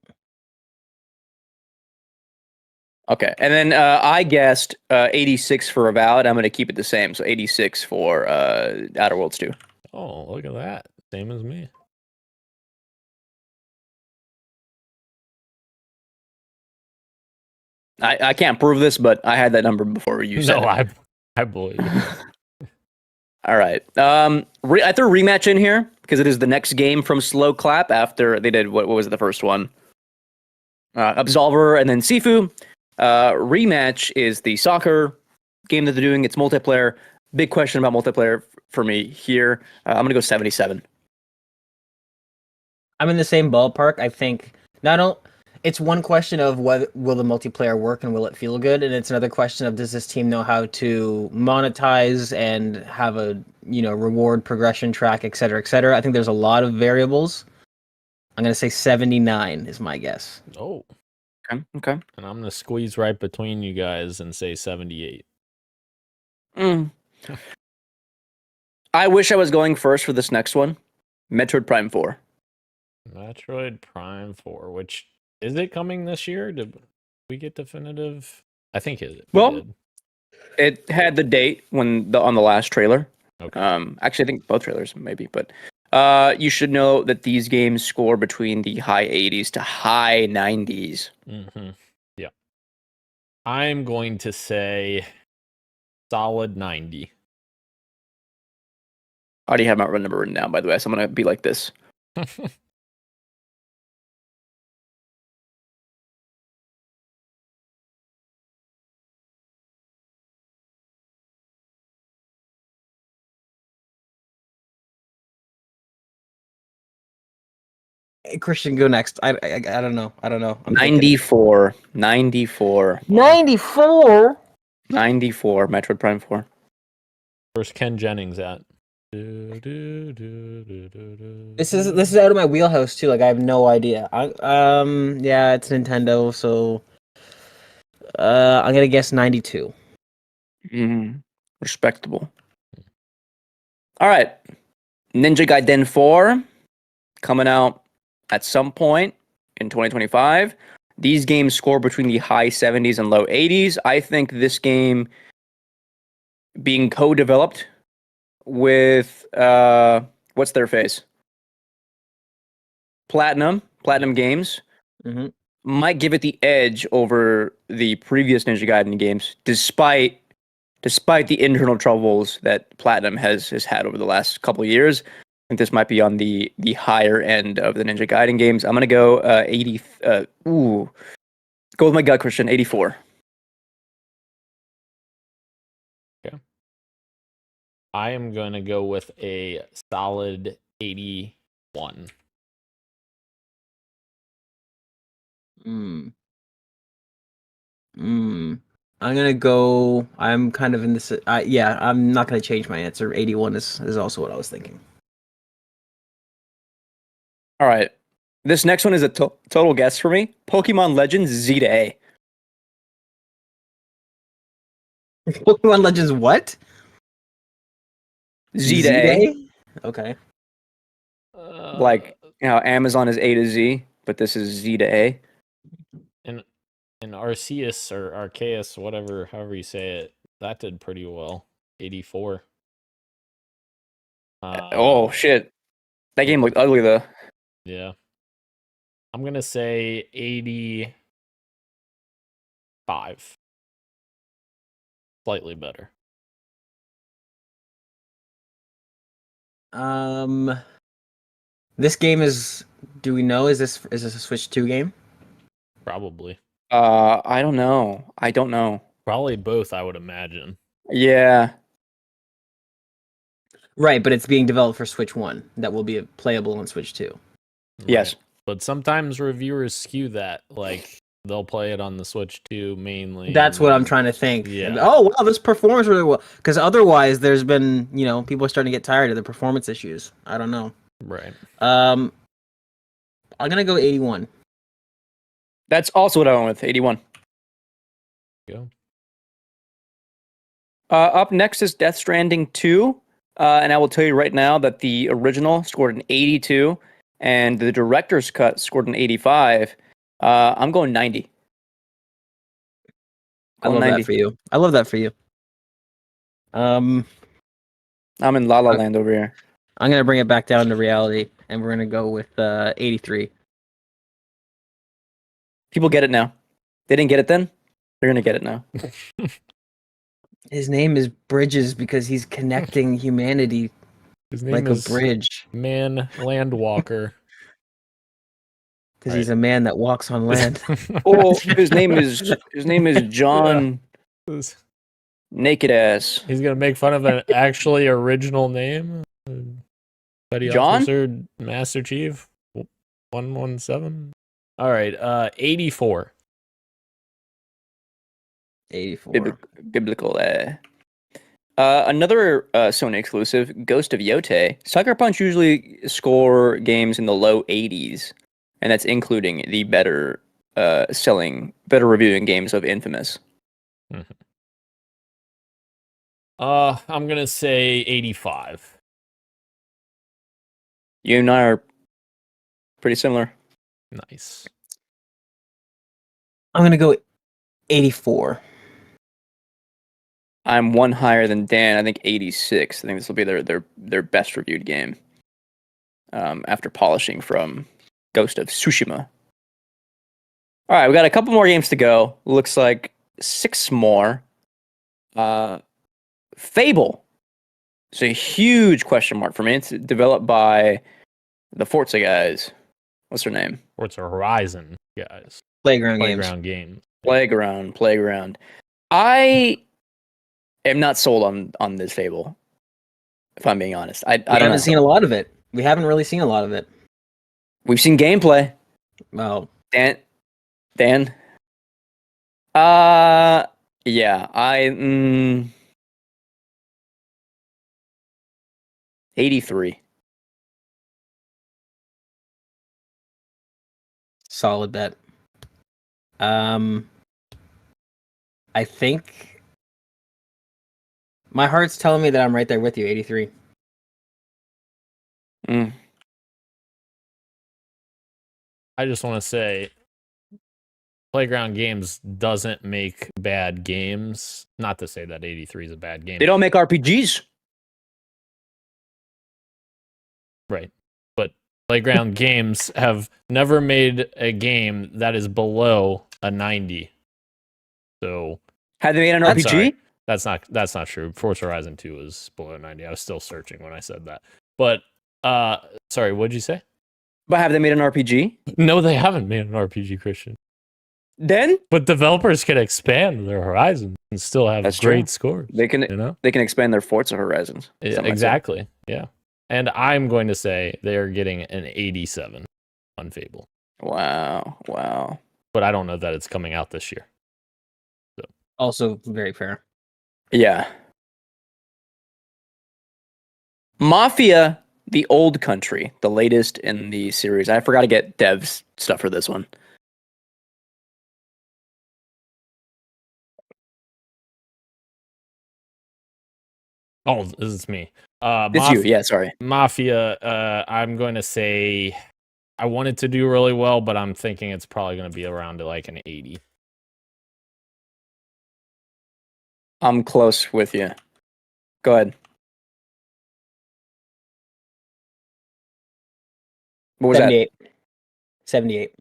Okay, and then I guessed 86 for Avowed. I'm gonna keep it the same, so 86 for Outer Worlds 2. Oh, look at that. Same as me. I can't prove this, but I had that number before you said it. I believe you. All right. I threw Rematch in here because it is the next game from Slow Clap after they did, what was it, the first one? Absolver and then Sifu. Rematch is the soccer game that they're doing. It's multiplayer. Big question about multiplayer for me here. I'm going to go 77. I'm in the same ballpark. I think it's one question of whether will the multiplayer work and will it feel good, and it's another question of does this team know how to monetize and have a reward progression track, et cetera, et cetera. I think there's a lot of variables. I'm gonna say 79 is my guess. Oh, okay. And I'm gonna squeeze right between you guys and say 78. I wish I was going first for this next one. Metroid Prime 4. Metroid Prime 4, which is it coming this year? Did we get definitive I think it Well, did. it had the date on the last trailer. Okay. Actually, I think both trailers maybe, but you should know that these games score between the high 80s to high 90s. Mm-hmm. Yeah. I'm going to say solid 90. I already have my run number written down, by the way, so I'm gonna be like this. Hey, Christian, go next. I don't know. I don't know. I'm thinking. 94. 94. 94. 94. Metroid Prime 4. Where's Ken Jennings at? This is out of my wheelhouse too. Like I have no idea. Yeah, it's Nintendo, so I'm gonna guess 92. Respectable. All right. Ninja Gaiden 4 coming out at some point in 2025. These games score between the high 70s and low 80s. I think this game being co-developed with what's their face? Platinum Games Mm-hmm. might give it the edge over the previous Ninja Gaiden games, despite the internal troubles that Platinum has had over the last couple of years. I think this might be on the higher end of the Ninja Gaiden games. I'm gonna go 80. Go with my gut, Christian. 84. Okay. I am going to go with a solid 81. I'm gonna go. I'm kind of in this. Yeah, I'm not gonna change my answer. 81 is also what I was thinking. All right. This next one is a total guess for me. Pokemon Legends Z to A. Pokemon Legends what? Z to A. Okay. Like, you know, Amazon is A to Z, but this is Z to A. And Arceus or Arceus, whatever, however you say it, that did pretty well. 84. Oh, shit. That game looked ugly, though. Yeah. I'm going to say 85. Slightly better. This game is. Do we know? Is this a Switch 2 game? Probably. I don't know. Probably both, I would imagine. Yeah. Right, but it's being developed for Switch 1. That will be playable on Switch 2. Yes. But sometimes reviewers skew that. Like, they'll play it on the Switch 2 mainly. That's what I'm trying to think. Yeah. Oh, wow, this performs really well. Because otherwise, there's been, people are starting to get tired of the performance issues. I don't know. Right. I'm going to go 81. That's also what I went with. 81. Go. Up next is Death Stranding 2. And I will tell you right now that the original scored an 82 and the director's cut scored an 85. I'm going 90. I love that for you. I love that for you. I'm in La La Land over here. I'm going to bring it back down to reality, and we're going to go with 83. People get it now. They didn't get it then. They're going to get it now. His name is Bridges because he's connecting humanity His name like is a bridge. Man Landwalker. Because he's a man that walks on land. Oh, his name is John Naked Ass. He's gonna make fun of an actually original name. Petty John? Officer Master Chief 117. All right, 84. 84. Biblical. Another Sony exclusive, Ghost of Yote. Sucker Punch usually score games in the low 80s, and that's including the better reviewing games of Infamous. Mm-hmm. I'm gonna say 85. You and I are pretty similar. Nice. I'm going to go 84. I'm one higher than Dan. I think 86. I think this will be their best reviewed game. After polishing from Ghost of Tsushima. All right, we got a couple more games to go. Looks like 6 more. Fable. It's a huge question mark for me. It's developed by the Forza guys. What's their name? Forza Horizon, guys. Playground Games. Playground. I am not sold on this Fable. If I'm being honest, I We haven't seen a lot of it. We haven't really seen a lot of it. We've seen gameplay. Well, Dan. Yeah. 83. solid bet. I think my heart's telling me that I'm right there with you, 83. I just want to say, Playground Games doesn't make bad games. Not to say that 83 is a bad game. They don't make RPGs. Right. But Playground Games have never made a game that is below a 90. So Had they made an I'm RPG? sorry. That's not true. Forza Horizon 2 was below 90. I was still searching when I said that. But sorry, what'd you say? But have they made an RPG? No, they haven't made an RPG, Christian. Then But developers can expand their horizons and still have That's great true. scores. they can You know? they can expand their Forza Horizons. Yeah, Some might say. exactly. Yeah. And I'm going to say they're getting an 87 on Fable. Wow. But I don't know that it's coming out this year. Also very fair. Yeah. Mafia, the Old Country, the latest in the series. I forgot to get devs stuff for this one. Oh, this is me. It's you. Yeah, sorry. Mafia, I'm going to say I want it to do really well, but I'm thinking it's probably going to be around to like an 80. I'm close with you. Go ahead. What was that? 78. 78.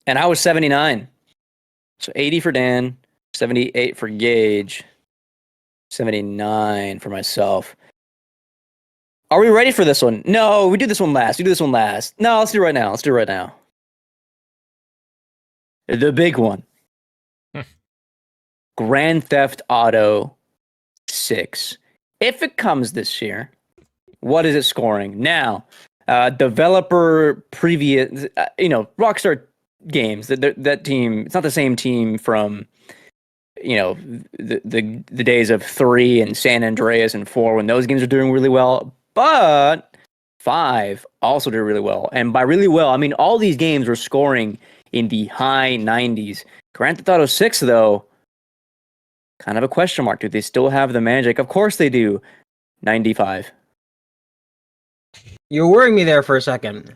And I was 79. So 80 for Dan, 78 for Gage, 79 for myself. Are we ready for this one? No, we do this one last. No, let's do it right now. The big one. Grand Theft Auto 6. If it comes this year, what is it scoring? Now, developer previous, Rockstar Games, that team, it's not the same team from, the days of 3 and San Andreas and 4 when those games are doing really well, but 5 also did really well. And by really well, I mean all these games were scoring in the high 90s. Grand Theft Auto 6, though, kind of a question mark. Do they still have the magic? Of course they do. 95. You're worrying me there for a second.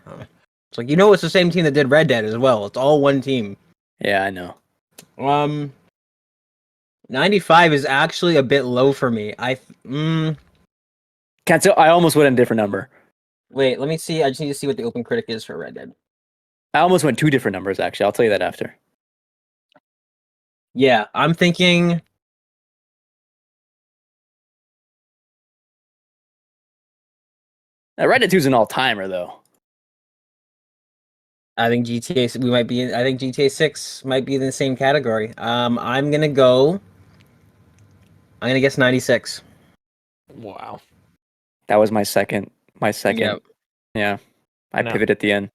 It's like, it's the same team that did Red Dead as well. It's all one team. Yeah, I know. 95 is actually a bit low for me. Can't tell. I almost went a different number. Wait, let me see. I just need to see what the OpenCritic is for Red Dead. I almost went 2 different numbers, actually. I'll tell you that after. Yeah, I'm thinking... Red Dead 2 is an all-timer, though. I think GTA 6 might be in the same category. I'm gonna guess 96. Wow. That was my second. Yep. Yeah. I No. pivot at the end.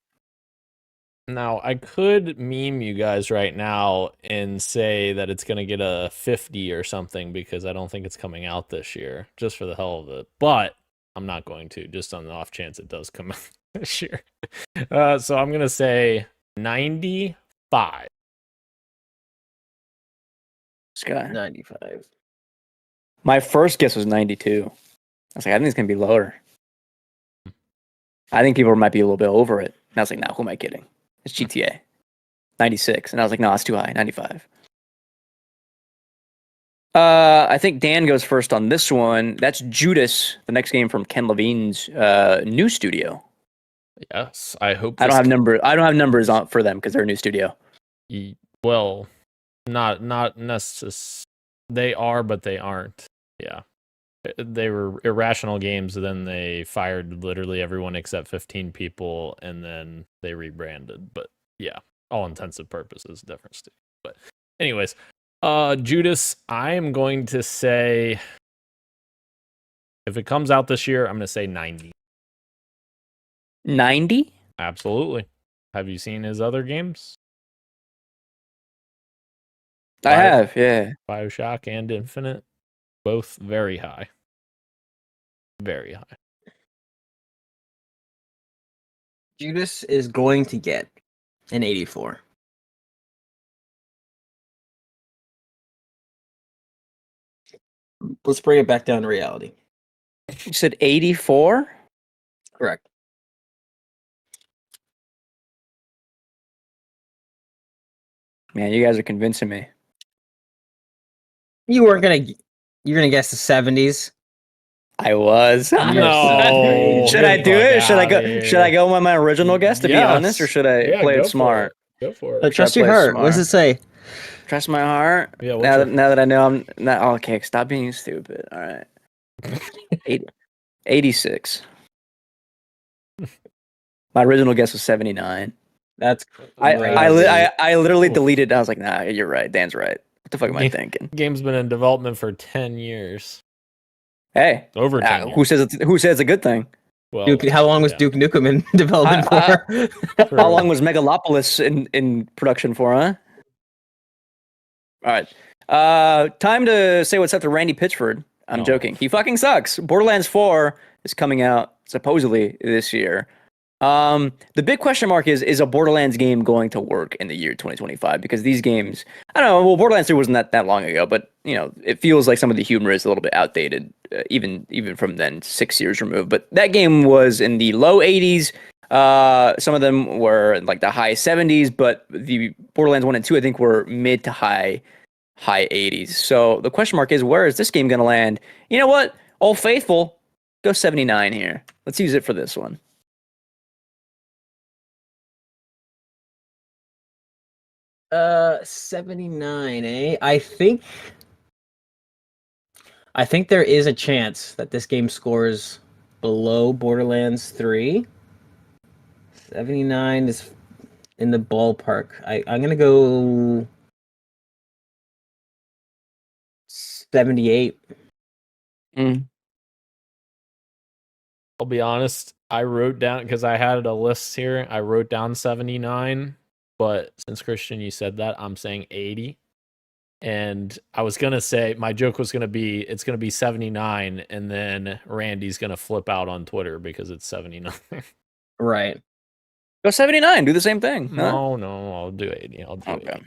Now, I could meme you guys right now and say that it's going to get a 50 or something because I don't think it's coming out this year, just for the hell of it. But I'm not going to, just on the off chance it does come out this year. So I'm going to say 95. Sky. 95. My first guess was 92. I was like, I think it's going to be lower. I think people might be a little bit over it. And I was like, no, who am I kidding? It's GTA. 96. And I was like, no, it's too high. 95. I think Dan goes first on this one. That's Judas, the next game from Ken Levine's new studio. Yes, I hope. I don't have numbers on for them because they're a new studio. Well, not necessarily. They are, but they aren't. Yeah, they were Irrational Games. Then they fired literally everyone except 15 people, and then they rebranded. But yeah, all intensive purposes, different studio. But anyways, Judas, I am going to say, if it comes out this year, I'm going to say 90. 90? Absolutely. Have you seen his other games? I have, yeah. BioShock and Infinite, both very high. Very high. Judas is going to get an 84. Let's bring it back down to reality. You said 84? Correct. Man, you guys are convincing me. You're gonna guess the 70s. I was. No. Should I do it? Should I go? Here. Should I go with my original guess to be honest, or should I play it smart? Go for it. Trust your heart. What does it say? Trust my heart. Yeah. Now that I know I'm not okay. Stop being stupid. All right. 86. My original guess was 79. That's I literally deleted. I was like, nah, you're right. Dan's right. What the fuck am I thinking? Game's been in development for 10 years. Hey, Over 10 years. who says it's a good thing? Well, Duke, how long was Duke Nukem in development for? How long was Megalopolis in production for, huh? All right. Time to say what's up to Randy Pitchford. I'm joking. He fucking sucks. Borderlands 4 is coming out supposedly this year. The big question mark is a Borderlands game going to work in the year 2025? Because these games, I don't know. Well, Borderlands 3 wasn't that long ago, but it feels like some of the humor is a little bit outdated, even from then, 6 years removed. But that game was in the low 80s. Some of them were in like the high 70s, but the Borderlands 1 and 2, I think, were mid to high 80s. So the question mark is, where is this game going to land? You know what? Old Faithful, go 79 here. Let's use it for this one. 79, eh? I think there is a chance that this game scores below Borderlands 3. 79 is in the ballpark. I'm gonna go 78. I'll be honest. I wrote down, because I had a list here. I wrote down 79. But since Christian, you said that, I'm saying 80. And I was going to say, my joke was going to be, it's going to be 79. And then Randy's going to flip out on Twitter because it's 79. Right. Go 79. Do the same thing. Huh? No, I'll do 80. I'll do 80.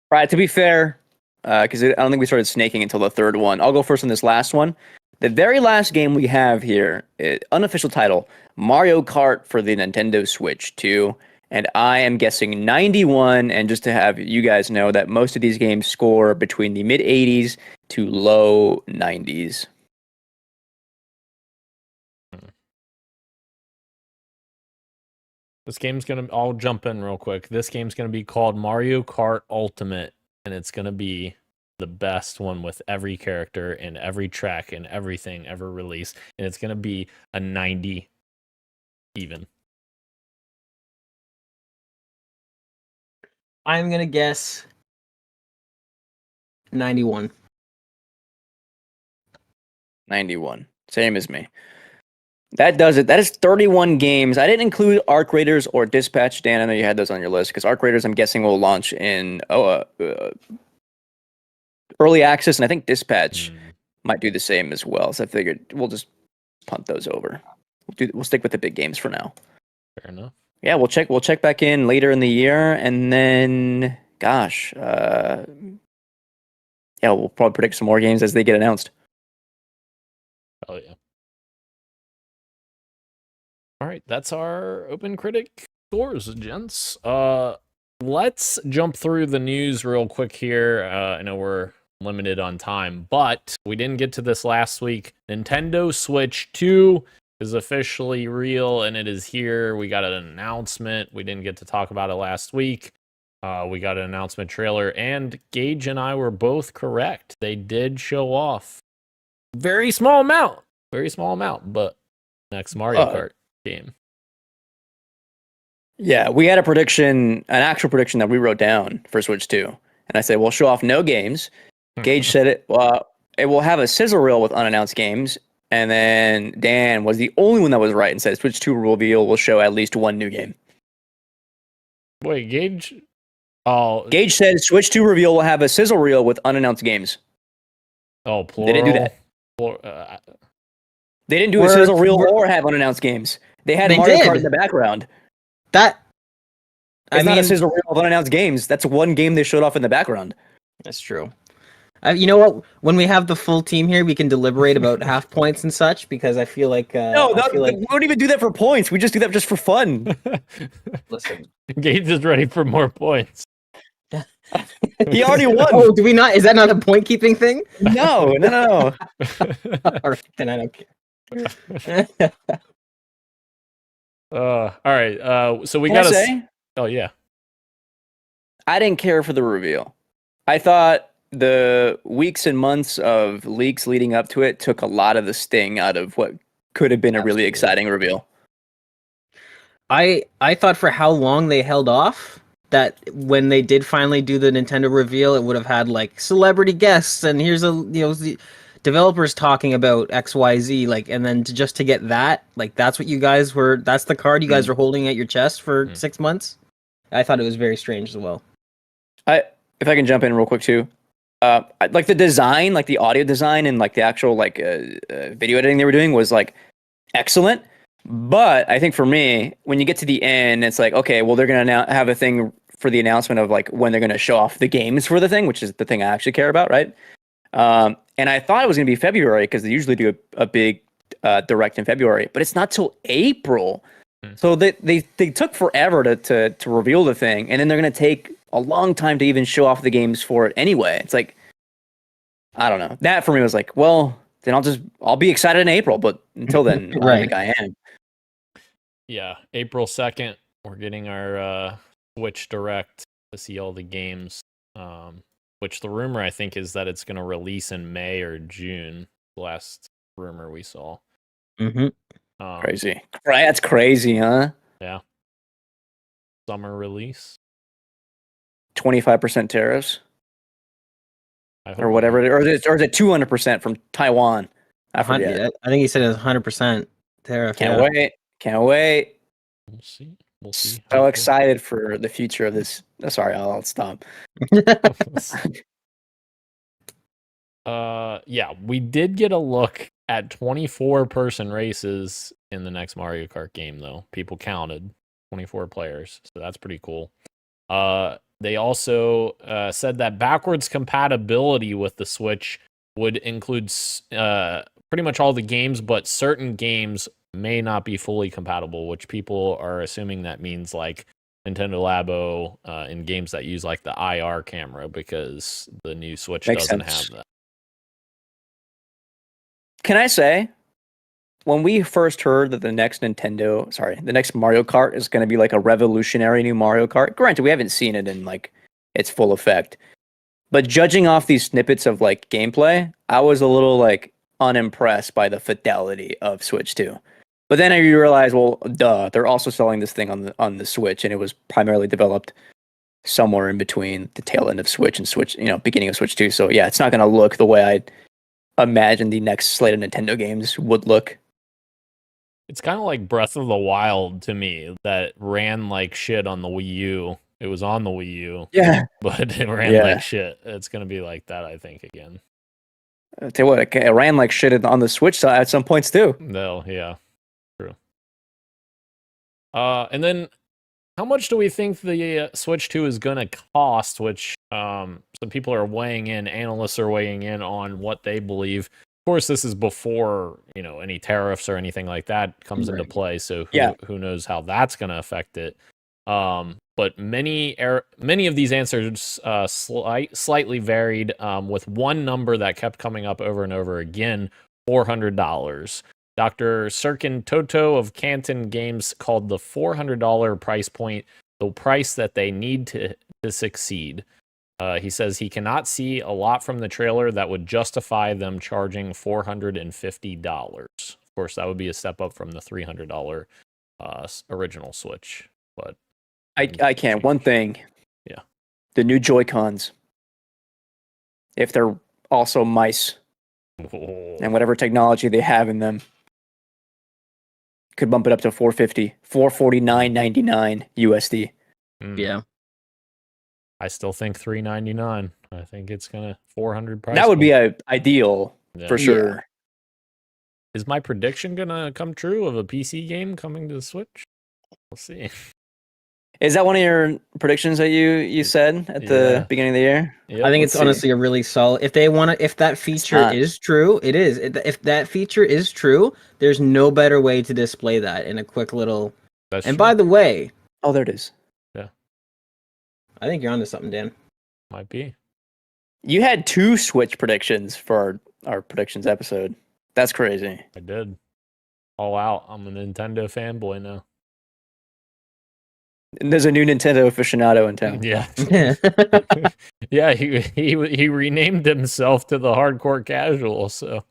Right. To be fair, because I don't think we started snaking until the third one. I'll go first on this last one. The very last game we have here, unofficial title, Mario Kart for the Nintendo Switch 2. And I am guessing 91. And just to have you guys know that most of these games score between the mid 80s to low 90s. This game's going to, I'll jump in real quick. This game's going to be called Mario Kart Ultimate. And it's going to be the best one with every character and every track and everything ever released. And it's going to be a 90 even. I'm going to guess 91. 91. Same as me. That does it. That is 31 games. I didn't include Arc Raiders or Dispatch. Dan, I know you had those on your list, because Arc Raiders, I'm guessing, will launch in early access, and I think Dispatch might do the same as well. So I figured we'll just punt those over. We'll stick with the big games for now. Fair enough. Yeah, we'll check back in later in the year, and then we'll probably predict some more games as they get announced. Oh yeah. All right, that's our OpenCritic scores, gents. let's jump through the news real quick here. I know we're limited on time, but we didn't get to this last week. Nintendo Switch 2 is officially real, and it is here. We got an announcement. We didn't get to talk about it last week. We got an announcement trailer, and Gage and I were both correct. They did show off very small amount, but next Mario Kart game. Yeah, we had an actual prediction that we wrote down for Switch 2. And I said, we'll show off no games. Gage said it will have a sizzle reel with unannounced games. And then Dan was the only one that was right and said Switch 2 reveal will show at least one new game. Wait, Gage? Oh, Gage said Switch 2 reveal will have a sizzle reel with unannounced games. Oh, plural. They didn't do that. They didn't do a sizzle reel or have unannounced games. They had Mario Kart in the background. It's not a sizzle reel of unannounced games. That's one game they showed off in the background. That's true. You know what? When we have the full team here, we can deliberate about half points and such, because I feel like... we don't even do that for points. We just do that just for fun. Listen. Gage is ready for more points. He already won. Oh, do we not? Is that not a point-keeping thing? No. All right, then I don't care. All right. So we Can got I say? Oh yeah. I didn't care for the reveal. I thought the weeks and months of leaks leading up to it took a lot of the sting out of what could have been a really exciting reveal. I thought for how long they held off, that when they did finally do the Nintendo reveal, it would have had like celebrity guests and here's the developers talking about XYZ, like, and then to get that, like, that's what you guys were, that's the card you guys were holding at your chest for 6 months. I thought it was very strange as well. If I can jump in real quick too, like the design, like the audio design and like the actual like video editing they were doing was like excellent. But I think for me, when you get to the end, it's like, okay, well, they're going to now have a thing for the announcement of like when they're going to show off the games for the thing, which is the thing I actually care about, right? And I thought it was going to be February because they usually do a big direct in February, but it's not till April. So they took forever to reveal the thing, and then they're going to take a long time to even show off the games for it anyway. It's like, I don't know. That for me was like, well, then I'll be excited in April, but until then, I don't think I am. Yeah, April 2nd, we're getting our Switch Direct to see all the games. Which the rumor, I think, is that it's going to release in May or June. Last rumor we saw. Mm-hmm. Crazy. That's crazy, huh? Yeah. Summer release. 25% tariffs. Or Oh, whatever. Or is it 200% from Taiwan? I forget. I think he said it was 100% tariff. Can't wait. We'll see. So Hopefully. excited for the future of this. Sorry, I'll stop. Yeah, we did get a look at 24-person races in the next Mario Kart game, though. People counted 24 players, so that's pretty cool. They also said that backwards compatibility with the Switch would include pretty much all the games, but certain games may not be fully compatible, which people are assuming that means like Nintendo Labo in games that use like the IR camera, because the new Switch doesn't have that. Can I say, when we first heard that the next Mario Kart is going to be like a revolutionary new Mario Kart, granted, we haven't seen it in like its full effect, but judging off these snippets of like gameplay, I was a little like unimpressed by the fidelity of Switch 2. But then you realize, well, they're also selling this thing on the Switch, and it was primarily developed somewhere in between the tail end of Switch and Switch, beginning of Switch 2. So yeah, it's not going to look the way I'd imagine the next slate of Nintendo games would look. It's kind of like Breath of the Wild to me, that ran like shit on the Wii U. It was on the Wii U, yeah, but it ran like shit. It's going to be like that, I think, again. I'll tell you what, it ran like shit on the Switch side at some points too. No, yeah, true. And then, how much do we think the Switch 2 is going to cost? Which some people are weighing in, analysts are weighing in on what they believe. Of course, this is before any tariffs or anything like that comes into play. So who knows how that's going to affect it? but many of these answers slightly varied, with one number that kept coming up over and over again: $400. Dr. Sirkin Toto of Canton Games called the $400 price point the price that they need to succeed. He says he cannot see a lot from the trailer that would justify them charging $450. Of course, that would be a step up from the $300 original Switch. But I can't. One thing. Yeah. The new Joy-Cons. If they're also mice and whatever technology they have in them, could bump it up to $450, $449.99 USD. Yeah. I still think $399. I think it's gonna $400 price. That would point. be ideal for sure. Yeah. Is my prediction gonna come true of a PC game coming to the Switch? We'll see. Is that one of your predictions that you said at the beginning of the year? Yep. I think it's honestly a really solid. If that feature is true, it is. If that feature is true, there's no better way to display that in a quick little. That's and true. by the way, oh, there it is. Yeah, I think you're onto something, Dan. might be. You had 2 Switch predictions for our predictions episode. That's crazy. I did. All out. I'm a Nintendo fanboy now. And there's a new Nintendo aficionado in town. Yeah. Yeah, he renamed himself to the hardcore casual, so.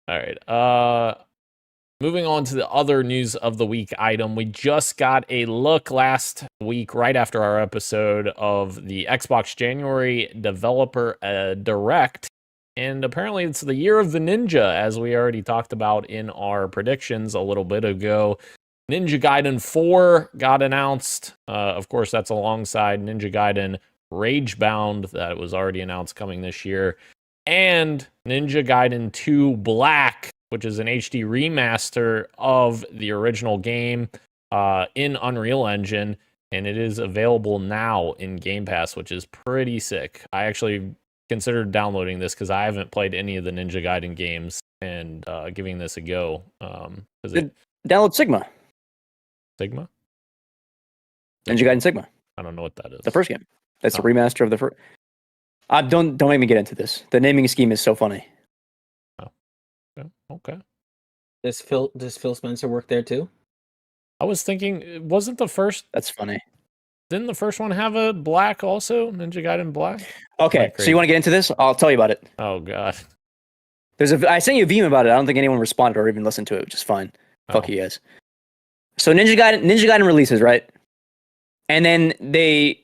All right. Moving on to the other news of the week item. We just got a look last week, right after our episode, of the Xbox January Developer Direct. And apparently it's the year of the Ninja, as we already talked about in our predictions a little bit ago. Ninja Gaiden 4 got announced. Of course, that's alongside Ninja Gaiden Ragebound that was already announced coming this year. And Ninja Gaiden 2 Black, which is an HD remaster of the original game in Unreal Engine. And it is available now in Game Pass, which is pretty sick. I actually considered downloading this because I haven't played any of the Ninja Gaiden games and giving this a go. Download Sigma. Sigma? Ninja Gaiden Sigma. I don't know what that is. The first game. That's a remaster of the first. Don't make me get into this. The naming scheme is so funny. Oh. Okay. Does Phil Spencer work there too? I was thinking, wasn't the first? That's funny. Didn't the first one have a black also? Ninja Gaiden Black? Okay, so you want to get into this? I'll tell you about it. Oh god. I sent you a VM about it. I don't think anyone responded or even listened to it, which is fine. Fuck you guys. So Ninja Gaiden releases, right? And then they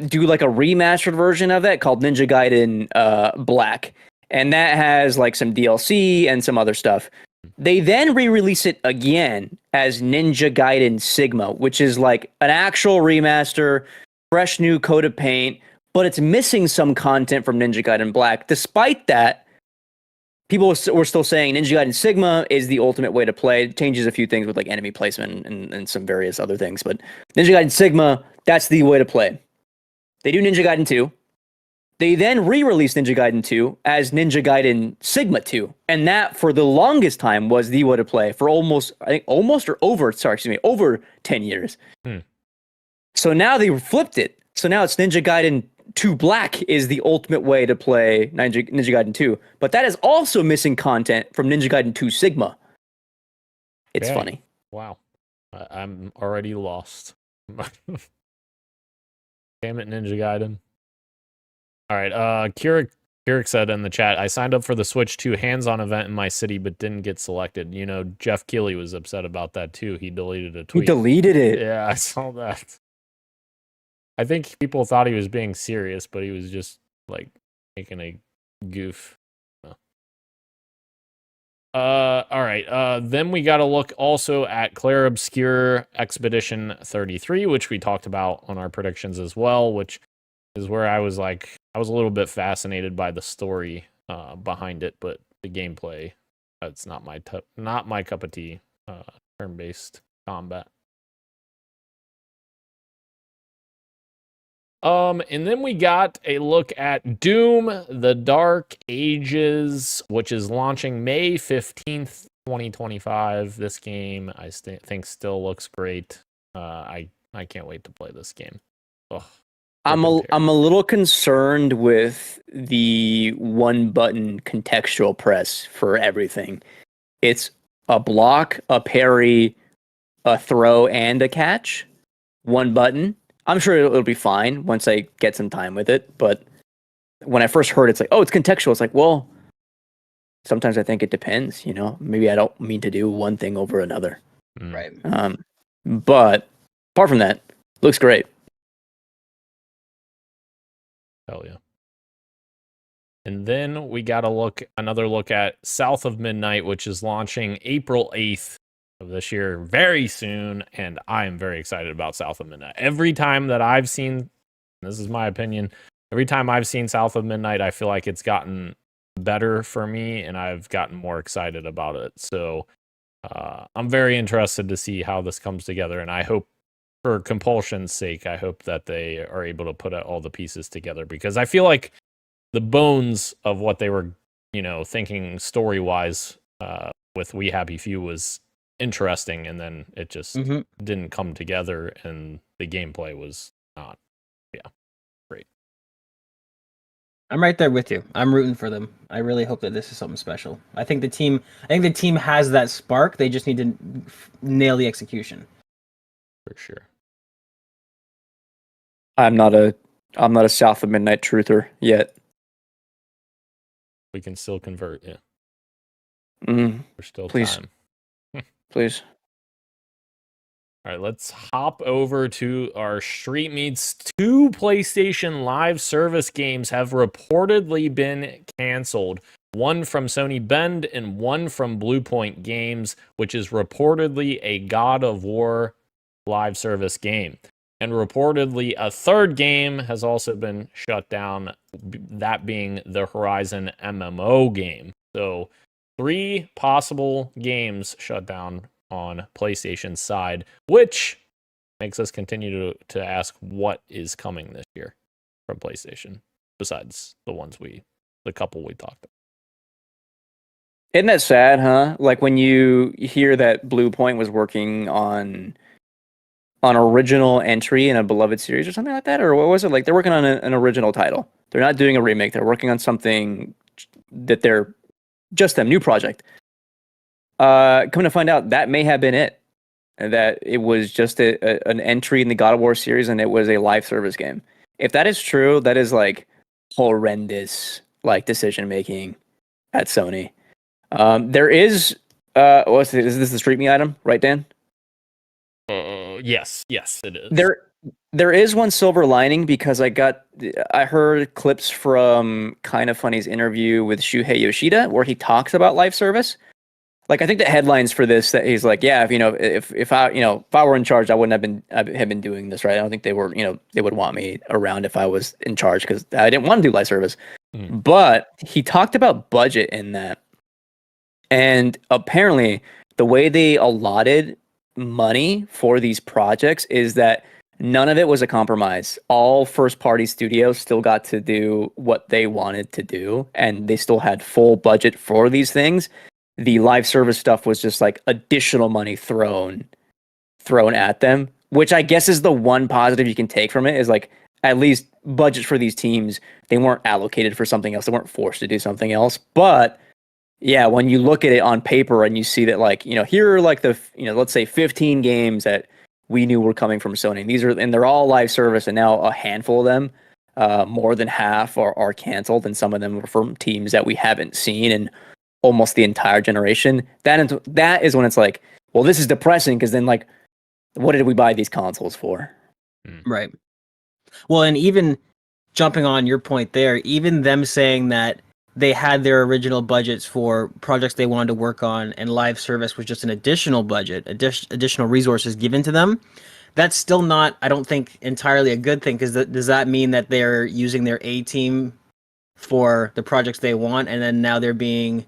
do like a remastered version of that called Ninja Gaiden Black. And that has like some DLC and some other stuff. They then re-release it again as Ninja Gaiden Sigma, which is like an actual remaster, fresh new coat of paint, but it's missing some content from Ninja Gaiden Black. Despite that, people were still saying Ninja Gaiden Sigma is the ultimate way to play. It changes a few things with like enemy placement and some various other things, but Ninja Gaiden Sigma, that's the way to play. They do Ninja Gaiden 2. They then re-released Ninja Gaiden 2 as Ninja Gaiden Sigma 2. And that, for the longest time, was the way to play for over 10 years. So now they flipped it. So now it's Ninja Gaiden 2 Black is the ultimate way to play Ninja Gaiden 2. But that is also missing content from Ninja Gaiden 2 Sigma. It's funny. Wow. I'm already lost. Damn it, Ninja Gaiden. All right, Keurig said in the chat, I signed up for the Switch 2 hands-on event in my city, but didn't get selected. You know, Jeff Keighley was upset about that too. He deleted a tweet. He deleted it? Yeah, I saw that. I think people thought he was being serious, but he was just, like, making a goof. All right, then we got to look also at Clair Obscur Expedition 33, which we talked about on our predictions as well, which is where I was a little bit fascinated by the story behind it, but the gameplay, it's not my cup of tea. Turn-based combat. And then we got a look at Doom: The Dark Ages, which is launching May 15th, 2025. This game, I think, still looks great. I I can't wait to play this game. Ugh, I'm flippin' a little concerned with the one button contextual press for everything. It's a block, a parry, a throw, and a catch. One button. I'm sure it'll be fine once I get some time with it. But when I first heard it, it's like, oh, it's contextual. It's like, well, sometimes I think it depends. Maybe I don't mean to do one thing over another. Right. But apart from that, looks great. Hell yeah. And then we got another look at South of Midnight, which is launching April 8th of this year, very soon. And I am very excited about South of Midnight. Every time that I've seen, this is my opinion, every time I've seen South of Midnight, I feel like it's gotten better for me and I've gotten more excited about it. So I'm very interested to see how this comes together. And I hope, for Compulsion's sake, I hope that they are able to put all the pieces together, because I feel like the bones of what they were, thinking story-wise with We Happy Few was interesting, and then it just didn't come together, and the gameplay was not, great. I'm right there with you. I'm rooting for them. I really hope that this is something special. I think the team has that spark. They just need to nail the execution. For sure. I'm not a South of Midnight truther yet. We can still convert, yeah. There's still Please. time. Please. All right, let's hop over to our Street Meets. 2 PlayStation Live service games have reportedly been canceled. One from Sony Bend and one from Bluepoint Games, which is reportedly a God of War live service game. And reportedly a third game has also been shut down, that being the Horizon MMO game. So 3 possible games shut down on PlayStation's side, which makes us continue to ask what is coming this year from PlayStation, besides the couple we talked about. Isn't that sad, huh? Like when you hear that Bluepoint was working on original entry in a beloved series or something like that, or what was it? Like they're working on an original title. They're not doing a remake. They're working on something that they're just a new project. Coming to find out, that may have been it. That it was just an entry in the God of War series, and it was a live service game. If that is true, that is like horrendous, like decision making at Sony. There is is this the Street Me item, right, Dan? Yes, it is. There is one silver lining, because I heard clips from Kind of Funny's interview with Shuhei Yoshida where he talks about live service. Like I think the headlines for this, that he's like, yeah, if I were in charge, I wouldn't have been doing this, right? I don't think they were, they would want me around if I was in charge, because I didn't want to do live service. But he talked about budget in that, and apparently the way they allotted money for these projects is that none of it was a compromise. All first party studios still got to do what they wanted to do, and they still had full budget for these things. The live service stuff was just like additional money thrown at them, which I guess is the one positive you can take from it, is like at least budget for these teams, they weren't allocated for something else. They weren't forced to do something else. But yeah, when you look at it on paper and you see that, like, here are like the, let's say 15 games that we knew were coming from Sony. And they're all live service, and now a handful of them, more than half are canceled, and some of them are from teams that we haven't seen in almost the entire generation. That is when it's like, well, this is depressing, because then, like, what did we buy these consoles for? Right. Well, and even jumping on your point there, even them saying that they had their original budgets for projects they wanted to work on, and live service was just an additional budget, additional resources given to them. That's still not, I don't think, entirely a good thing, because does that mean that they're using their A team for the projects they want, and then now they're being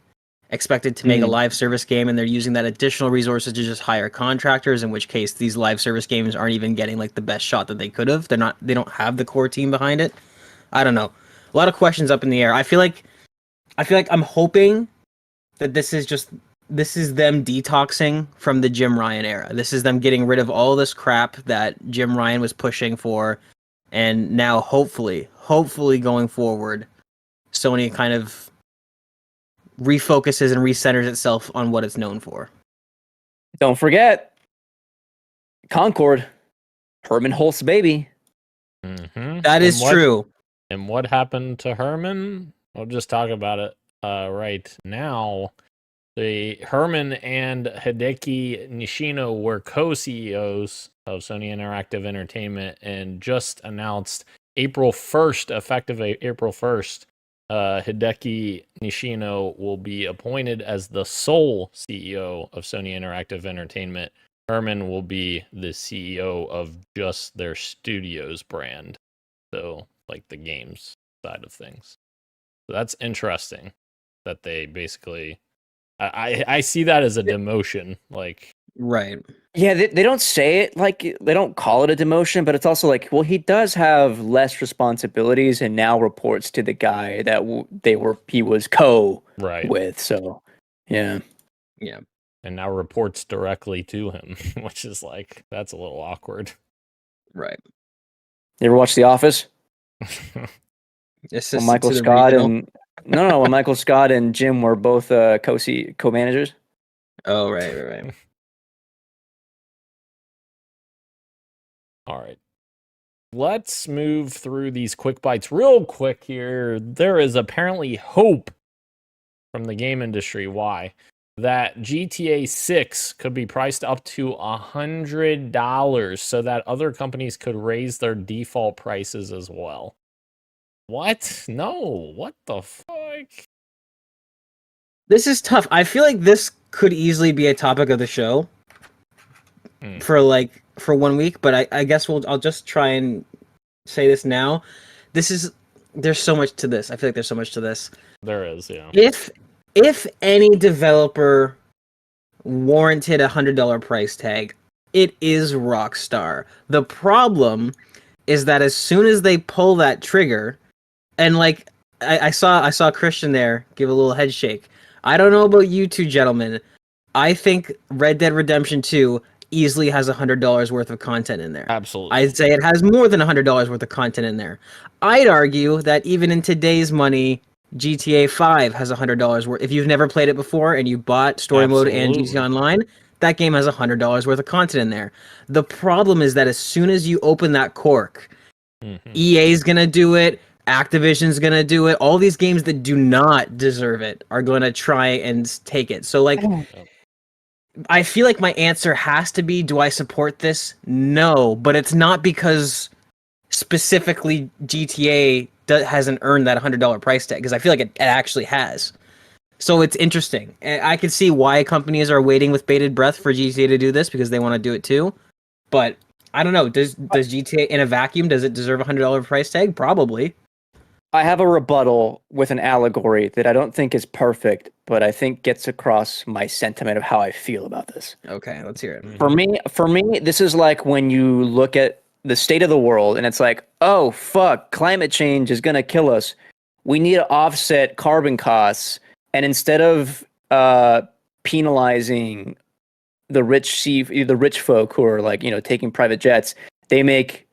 expected to make a live service game, and they're using that additional resources to just hire contractors, in which case these live service games aren't even getting like the best shot that they could have. They don't have the core team behind it. I don't know. A lot of questions up in the air. I feel like I'm hoping that this is just this is them detoxing from the Jim Ryan era. This is them getting rid of all this crap that Jim Ryan was pushing for, and now hopefully going forward, Sony kind of refocuses and recenters itself on what it's known for. Don't forget, Concord, Herman Hulst's baby. Mm-hmm. That is true. And what happened to Herman? We'll just talk about it right now. The Herman and Hideki Nishino were co-CEOs of Sony Interactive Entertainment and just announced April 1st, effective April 1st, Hideki Nishino will be appointed as the sole CEO of Sony Interactive Entertainment. Herman will be the CEO of just their studios brand. So, like the games side of things. So that's interesting that they basically... I see that as a demotion. Like, Right. Yeah, they don't say it like they don't call it a demotion, but it's also like, well, he does have less responsibilities and now reports to the guy that he was right. with. So, yeah. Yeah. And now reports directly to him, which is like, that's a little awkward. Right. You ever watch The Office? Assistant When Michael to the Scott regional? and no, when Michael Scott and Jim were both co-managers. Oh, right. All right. Let's move through these quick bites real quick here. There is apparently hope from the game industry. Why? That GTA 6 could be priced up to $100 so that other companies could raise their default prices as well. What? No. What the fuck? This is tough. I feel like this could easily be a topic of the show for 1 week, but I guess I'll just try and say this now. There's so much to this. I feel like there's so much to this. There is, yeah. If any developer warranted $100 price tag, it is Rockstar. The problem is that as soon as they pull that trigger, and like I saw Christian there give a little head shake. I don't know about you two gentlemen. I think Red Dead Redemption 2 easily has $100 worth of content in there. Absolutely. I'd say it has more than $100 worth of content in there. I'd argue that even in today's money, GTA 5 has $100 worth. If you've never played it before and you bought story mode and GTA Online, that game has $100 worth of content in there. The problem is that as soon as you open that cork, EA's gonna do it, Activision's gonna do it. All these games that do not deserve it are gonna try and take it. So like, I feel like my answer has to be, do I support this? No, but it's not because specifically GTA hasn't earned that $100 price tag, because I feel like it actually has. So it's interesting. I can see why companies are waiting with bated breath for GTA to do this, because they want to do it too. But I don't know. Does GTA in a vacuum, does it deserve a $100 price tag? Probably. I have a rebuttal with an allegory that I don't think is perfect, but I think gets across my sentiment of how I feel about this. Okay, let's hear it. For me, this is like when you look at the state of the world and it's like, oh, fuck, climate change is going to kill us. We need to offset carbon costs. And instead of penalizing the rich folk who are like, taking private jets, they make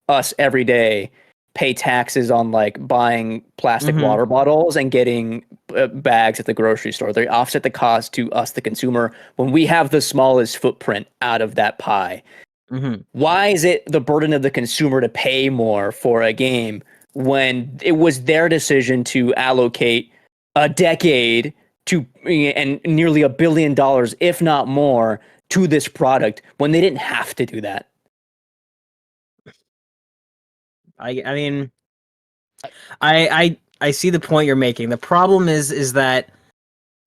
us every day pay taxes on like buying plastic water bottles and getting bags at the grocery store. They offset the cost to us, the consumer, when we have the smallest footprint out of that pie. Why is it the burden of the consumer to pay more for a game when it was their decision to allocate a decade to and nearly $1 billion, if not more, to this product when they didn't have to do that? I mean, I see the point you're making. The problem is that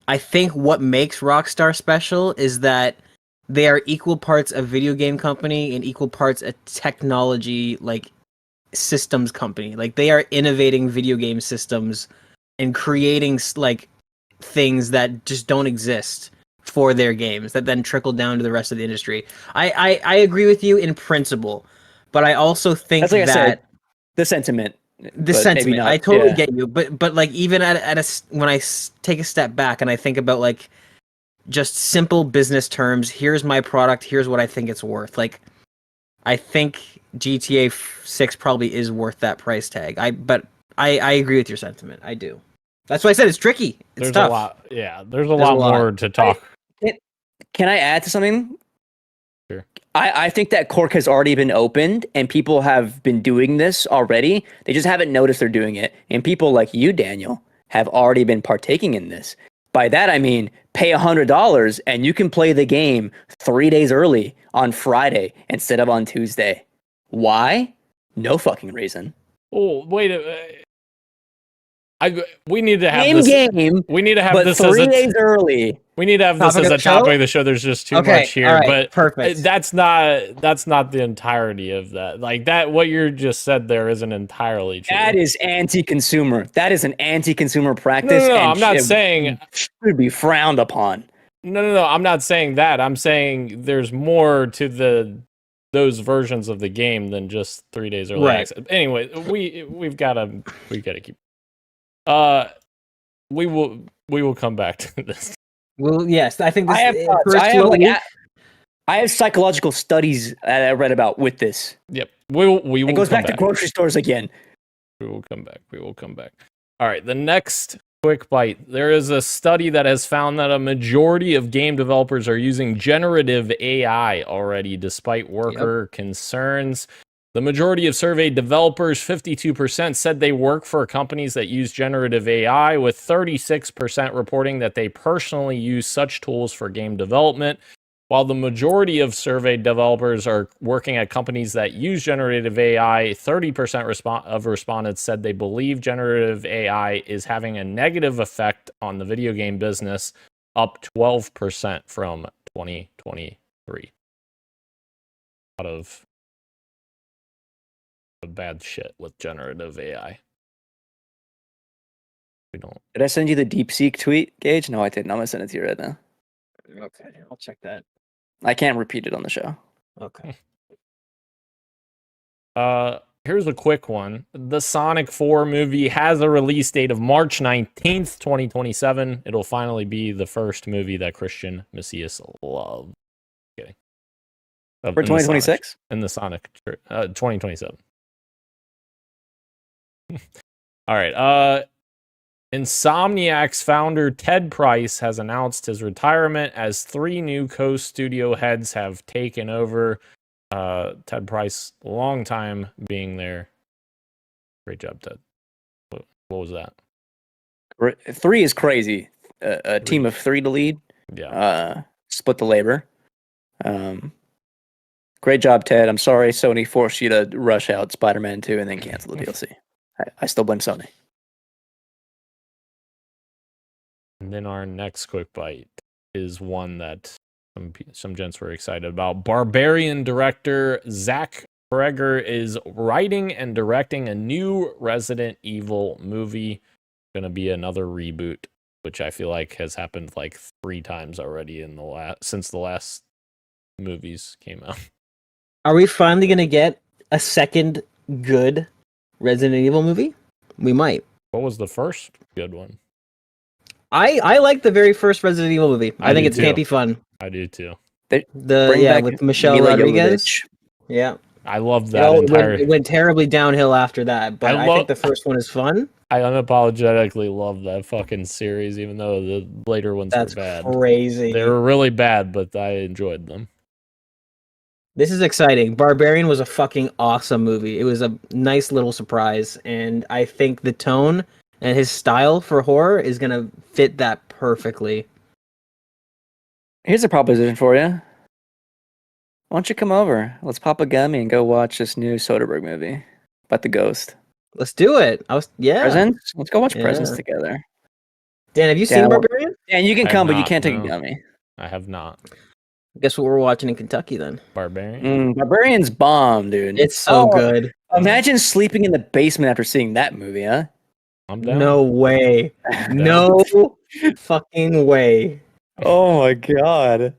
I think what makes Rockstar special is that they are equal parts a video game company and equal parts a technology like systems company. Like they are innovating video game systems and creating like things that just don't exist for their games that then trickle down to the rest of the industry. I agree with you in principle, but I also think That's like that I said, the sentiment. I totally get you, but like even at when I take a step back and I think about like just simple business terms. Here's my product. Here's what I think it's worth. Like, I think GTA 6 probably is worth that price tag. But I agree with your sentiment. I do. That's why I said it's tricky. It's There's tough. a lot. Yeah, there's a lot more to talk. Can I add to something? Sure. I think that cork has already been opened and people have been doing this already. They just haven't noticed they're doing it. And people like you, Daniel, have already been partaking in this. By that, I mean, pay $100 and you can play the game 3 days early on Friday instead of on Tuesday. Why? No fucking reason. Oh, wait. We need to have Same this. Game, We need to have but this 3 as days early. We need to have this Topic as of a the show? topic of the show. There's just too Okay, much here, all right, but perfect. that's not the entirety of that. Like that, what you just said there isn't entirely true. That is anti-consumer. That is an anti-consumer practice. No, and I'm not saying should be frowned upon. No. I'm not saying that. I'm saying there's more to those versions of the game than just 3 days early Right. access. Anyway, we've got to keep. We will come back to this. Well, yes, I think this. I have thoughts. first I have, little like, week- I have psychological studies that I read about with this. Yep. We will It goes come back to grocery stores again. We will come back. All right, the next quick bite. There is a study that has found that a majority of game developers are using generative AI already, despite worker concerns. The majority of surveyed developers, 52%, said they work for companies that use generative AI, with 36% reporting that they personally use such tools for game development. While the majority of surveyed developers are working at companies that use generative AI, 30% of respondents said they believe generative AI is having a negative effect on the video game business, up 12% from 2023. A lot of bad shit with generative AI. We don't. Did I send you the DeepSeek tweet, Gage? No, I didn't. I'm going to send it to you right now. Okay, I'll check that. I can't repeat it on the show. Okay. Here's a quick one. The Sonic 4 movie has a release date of March 19th, 2027. It'll finally be the first movie that Christian Macias loves. Kidding. For 2026? In the Sonic 2027. All right. Insomniac's founder Ted Price has announced his retirement as 3 new co-studio heads have taken over. Ted Price, long time being there. Great job, Ted. What was that? 3 is crazy. A team of 3 to lead. Yeah. Split the labor. Great job, Ted. I'm sorry Sony forced you to rush out Spider-Man 2 and then cancel the DLC. I still blame Sony. And then our next quick bite is one that some gents were excited about. Barbarian director Zach Kreger is writing and directing a new Resident Evil movie. Gonna be another reboot, which I feel like has happened like 3 times already since the last movies came out. Are we finally gonna get a second good Resident Evil movie? We might. What was the first good one? I like the very first Resident Evil movie. I think do it's too. campy fun. I do too. Bring back with Michelle Mila Rodriguez. Jovovich. Yeah. I love You that know, entire. it went terribly downhill after that, but I think the first one is fun. I unapologetically love that fucking series, even though the later ones That's were bad. crazy. They were really bad, but I enjoyed them. This is exciting. Barbarian was a fucking awesome movie. It was a nice little surprise, and I think the tone and his style for horror is gonna fit that perfectly. Here's a proposition for you. Why don't you come over? Let's pop a gummy and go watch this new Soderbergh movie about the ghost. Let's do it. Presents? Let's go watch Yeah. Presents together. Dan, have you Yeah, seen well- Barbarian? And you can I come, have but you not, can't take no. a gummy. I have not. Guess what we're watching in Kentucky then? Barbarian. Barbarian's bomb, dude. It's so good. Imagine sleeping in the basement after seeing that movie, huh? I'm down. No way. No fucking way. Oh my god.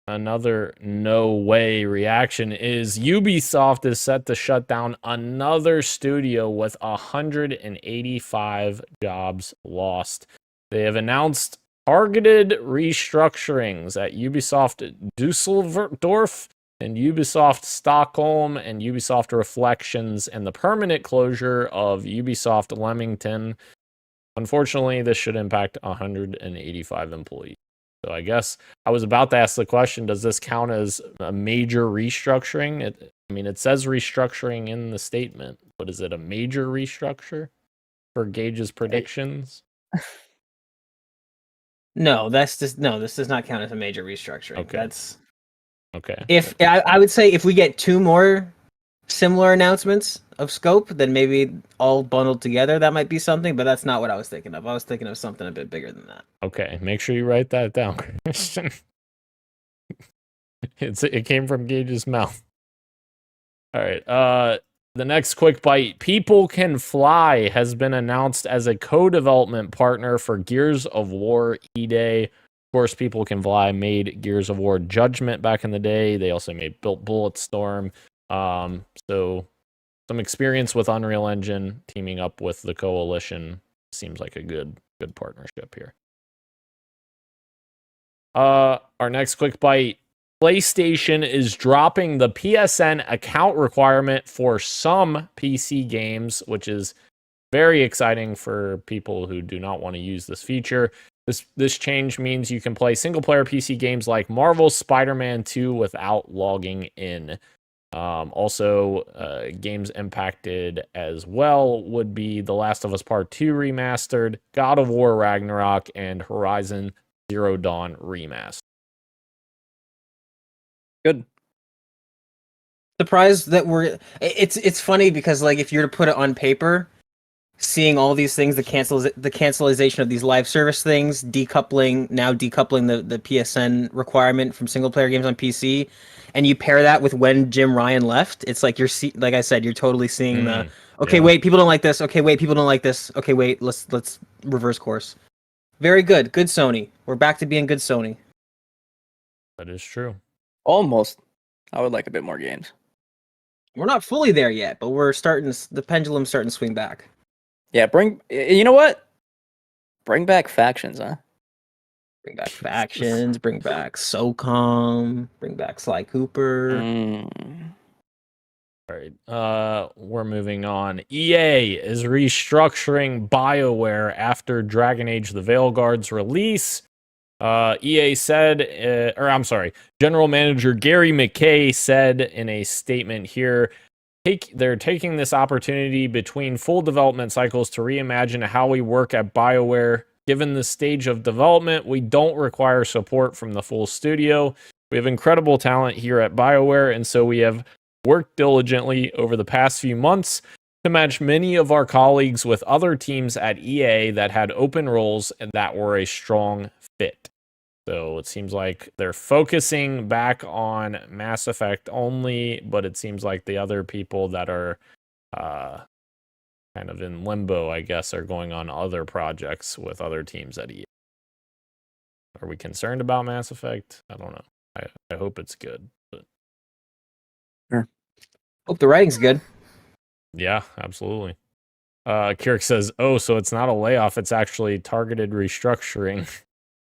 Another no way reaction is Ubisoft is set to shut down another studio with 185 jobs lost. They have announced targeted restructurings at Ubisoft Dusseldorf and Ubisoft Stockholm and Ubisoft Reflections, and the permanent closure of Ubisoft Leamington. Unfortunately, this should impact 185 employees. So I guess I was about to ask the question, does this count as a major restructuring? It says restructuring in the statement, but is it a major restructure for Gage's predictions? No, this does not count as a major restructuring. Okay. That's okay. If I would say if we get 2 more similar announcements of scope, then maybe all bundled together, that might be something, but that's not what I was thinking of. I was thinking of something a bit bigger than that. Okay, make sure you write that down, Christian. It came from Gage's mouth. All right. The next quick bite. People Can Fly has been announced as a co-development partner for Gears of War E-Day. Of course, People Can Fly made Gears of War Judgment back in the day. They also made Bulletstorm. So some experience with Unreal Engine teaming up with the Coalition seems like a good partnership here. Our next quick bite. PlayStation is dropping the PSN account requirement for some PC games, which is very exciting for people who do not want to use this feature. This change means you can play single-player PC games like Marvel's Spider-Man 2 without logging in. Also, games impacted as well would be The Last of Us Part 2 Remastered, God of War Ragnarok, and Horizon Zero Dawn Remastered. Good. Surprised that it's funny because like if you were to put it on paper, seeing all these things, the cancelization of these live service things, decoupling the PSN requirement from single player games on PC, and you pair that with when Jim Ryan left, it's like like I said, you're totally seeing wait, people don't like this. Okay, wait, people don't like this. Okay, wait, let's reverse course. Very good. Good Sony. We're back to being good Sony. That is true. Almost. I would like a bit more games. We're not fully there yet, but the pendulum's starting to swing back. Yeah, you know what? Bring back factions, huh? Bring back factions, bring back SOCOM, bring back Sly Cooper. All right, we're moving on. EA is restructuring BioWare after Dragon Age The Veilguard's release. EA said, General Manager Gary McKay said in a statement here, they're taking this opportunity between full development cycles to reimagine how we work at BioWare. Given the stage of development, we don't require support from the full studio. We have incredible talent here at BioWare, and so we have worked diligently over the past few months to match many of our colleagues with other teams at EA that had open roles and that were a strong fit. So it seems like they're focusing back on Mass Effect only, but it seems like the other people that are kind of in limbo, I guess, are going on other projects with other teams at EA. Are we concerned about Mass Effect? I don't know. I hope it's good. But... Sure. Hope the writing's good. Yeah, absolutely. Kirk says, "Oh, so it's not a layoff, it's actually targeted restructuring."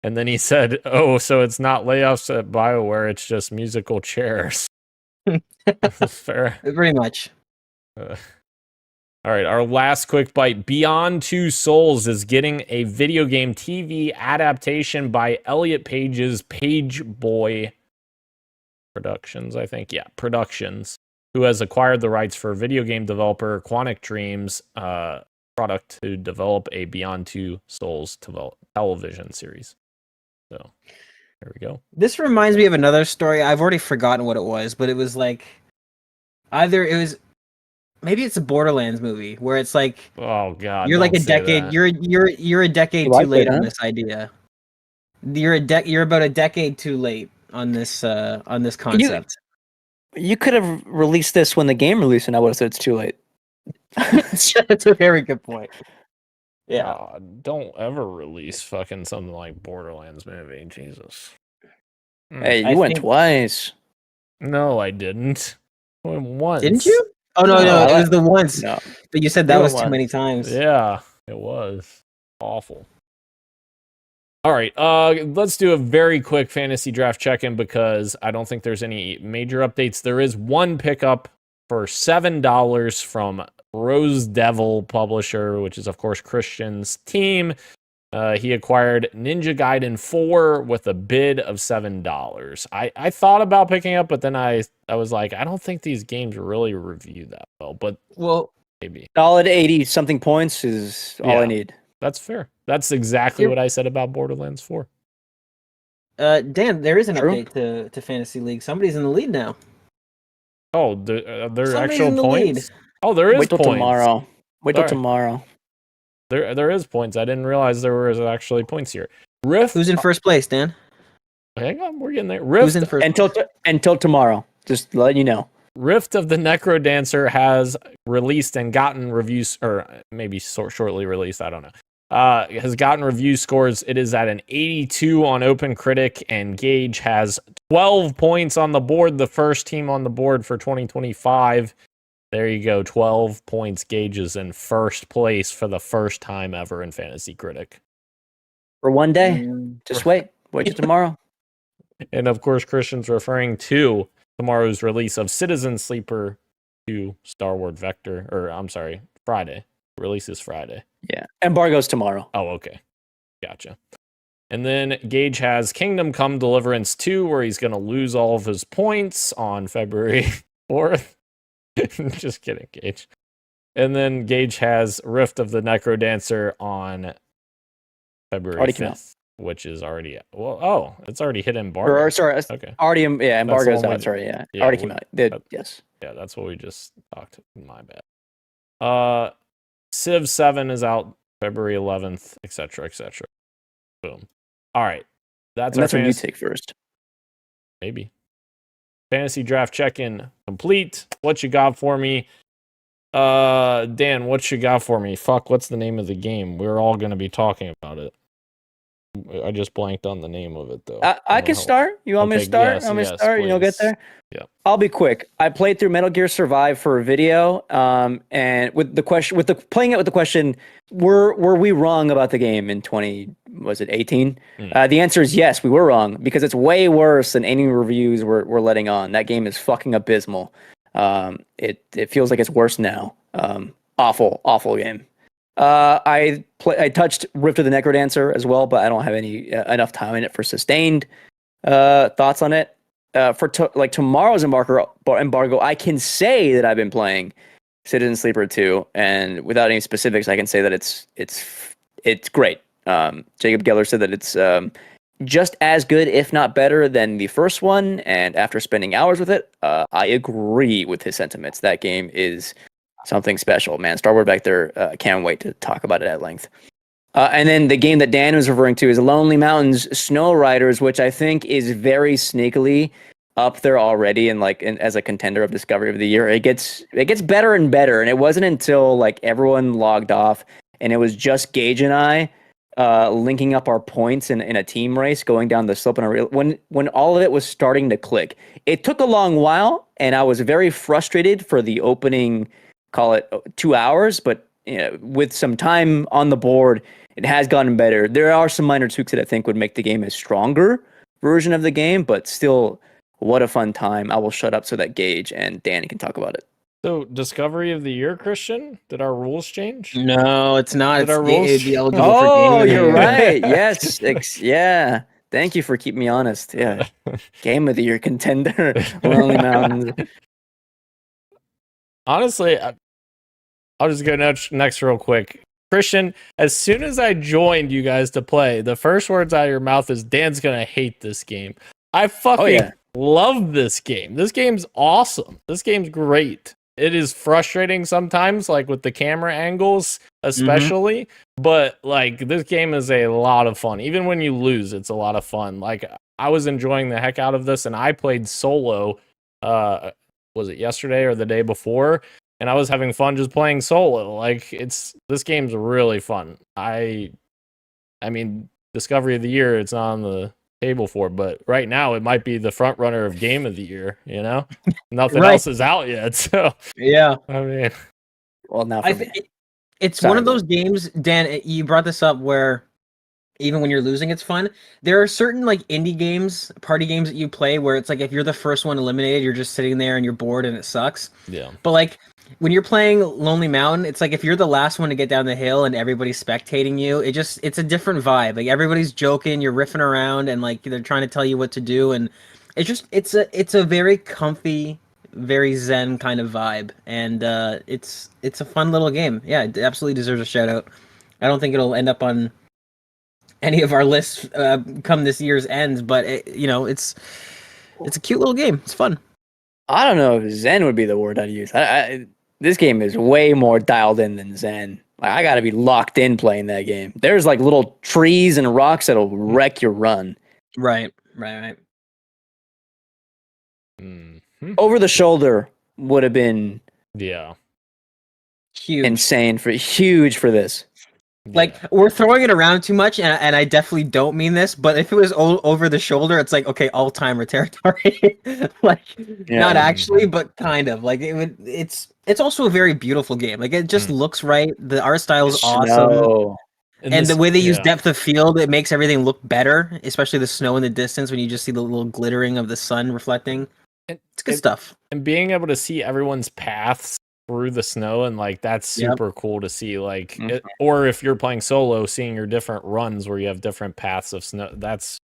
And then he said, "Oh, so it's not layoffs at BioWare, it's just musical chairs." Fair. Pretty much. All right, our last quick bite. Beyond Two Souls is getting a video game TV adaptation by Elliot Page's Page Boy Productions, I think. Yeah, Productions, who has acquired the rights for video game developer Quantic Dreams product to develop a Beyond Two Souls television series. So there we go. This reminds me of another story. I've already forgotten what it was, but it was like maybe it's a Borderlands movie where it's like, oh god, you're like a decade. You're a decade too late on this idea. You're about a decade too late on this concept. You could have released this when the game released, and I would have said it's too late. That's a very good point. Yeah. Don't ever release fucking something like Borderlands movie. Jesus. Hey, you went twice. No, I didn't. I went once. Didn't you? Oh no, it was the once. No. But you said that was too many times. Yeah, it was awful. All right, let's do a very quick fantasy draft check-in because I don't think there's any major updates. There is one pickup for $7 from Rose Devil Publisher, which is, of course, Christian's team. He acquired Ninja Gaiden 4 with a bid of $7. I thought about picking up, but then I was like, I don't think these games really review that well, maybe. Solid 80-something points is all I need. That's fair. That's exactly what I said about Borderlands 4. Dan, there is an True. update to Fantasy League. Somebody's in the lead now. Oh, there are Somebody's actual in the points? Oh, there is Wait till points. tomorrow. Wait till Sorry. tomorrow. There is points. I didn't realize there was actually points here. Rift. Who's in first place, Dan? Hang on, we're getting there. Who's Rift in first? Until tomorrow. Just letting you know. Rift of the Necrodancer has released and gotten reviews, or maybe shortly released. I don't know. Has gotten review scores. It is at an 82 on OpenCritic, and Gage has 12 points on the board. The first team on the board for 2025. There you go, 12 points. Gage is in first place for the first time ever in Fantasy Critic. For one day. Just wait. Wait till tomorrow. And of course, Christian's referring to tomorrow's release of Citizen Sleeper 2 Starward Vector, or I'm sorry, Friday. Release is Friday. Yeah. Embargo's tomorrow. Oh, okay. Gotcha. And then Gage has Kingdom Come Deliverance 2, where he's going to lose all of his points on February 4th. Just kidding, Gage. And then Gage has Rift of the Necrodancer on February 5th, which is already, it's already hit embargo. Okay. Already, embargo's out. Sorry, already came out. Yes. Yeah, that's what we just talked. My bad. Civ 7 is out February 11th, etc., etc. Boom. All right. That's what you take first. Maybe. Fantasy draft check-in complete. What you got for me? Dan, what you got for me? Fuck, what's the name of the game? We're all going to be talking about it. I just blanked on the name of it, though. I can start. You want me to start? Yes, I'm going to start, and you'll get there? Yeah. I'll be quick. I played through Metal Gear Survive for a video, and with the question, playing it with the question, were we wrong about the game in 18? The answer is yes, we were wrong, because it's way worse than any reviews we're letting on. That game is fucking abysmal. It feels like it's worse now. Awful game. I touched Rift of the Necrodancer as well, but I don't have any enough time in it for sustained thoughts on it. For tomorrow's embargo, I can say that I've been playing Citizen Sleeper 2, and without any specifics, I can say that it's great. Jacob Geller said that it's just as good, if not better, than the first one, and after spending hours with it, I agree with his sentiments. That game is something special, man. Starward Vector, can't wait to talk about it at length. And then the game that Dan was referring to is Lonely Mountains Snow Riders, which I think is very sneakily up there already and as a contender of Discovery of the Year. It gets better and better, and it wasn't until everyone logged off and it was just Gage and I linking up our points in a team race going down the slope when all of it was starting to click. It took a long while, and I was very frustrated for the opening, call it 2 hours, but with some time on the board, it has gotten better. There are some minor tweaks that I think would make the game a stronger version of the game, but still, what a fun time. I will shut up so that Gage and Danny can talk about it. So, Discovery of the Year, Christian? Did our rules change? No, it's not. Did our rules? Oh, you're right. Yes. Yeah. Thank you for keeping me honest. Yeah. Game of the Year contender, Lonely Mountains. Honestly, I'll just go next real quick. Christian, as soon as I joined you guys to play, the first words out of your mouth is, Dan's going to hate this game. I fucking love this game. This game's awesome. This game's great. It is frustrating sometimes, with the camera angles, especially. But, this game is a lot of fun. Even when you lose, it's a lot of fun. I was enjoying the heck out of this, and I played solo, was it yesterday or the day before? And I was having fun just playing solo. This game's really fun. I mean, Discovery of the Year, it's not on the table for, but right now it might be the front runner of Game of the Year. Nothing else is out yet. So yeah, I mean, well, now it's one of those games. Dan, you brought this up where even when you're losing, it's fun. There are certain like indie games, party games that you play where it's like if you're the first one eliminated, you're just sitting there and you're bored and it sucks. Yeah. But like when you're playing Lonely Mountain, it's like if you're the last one to get down the hill and everybody's spectating you, it's a different vibe. Like everybody's joking, you're riffing around, and like they're trying to tell you what to do, and it's a very comfy, very zen kind of vibe, and it's a fun little game. Yeah, it absolutely deserves a shout out. I don't think it'll end up on any of our lists come this year's end, but it's a cute little game. It's fun. I don't know if Zen would be the word I'd use. This game is way more dialed in than Zen. Like, I got to be locked in playing that game. There's like little trees and rocks that'll wreck your run. Right. Mm-hmm. Over the shoulder would have been Huge. huge for this. Like we're throwing it around too much, and I definitely don't mean this, but if it was over the shoulder, it's like okay, all timer territory. Like not actually, but kind of. Like it's also a very beautiful game. Like it just looks right. The art style is awesome, and the way they use depth of field, it makes everything look better. Especially the snow in the distance when you just see the little glittering of the sun reflecting. It's good stuff. And being able to see everyone's paths through the snow, and like that's super cool to see. Like or if you're playing solo, seeing your different runs where you have different paths of snow, that's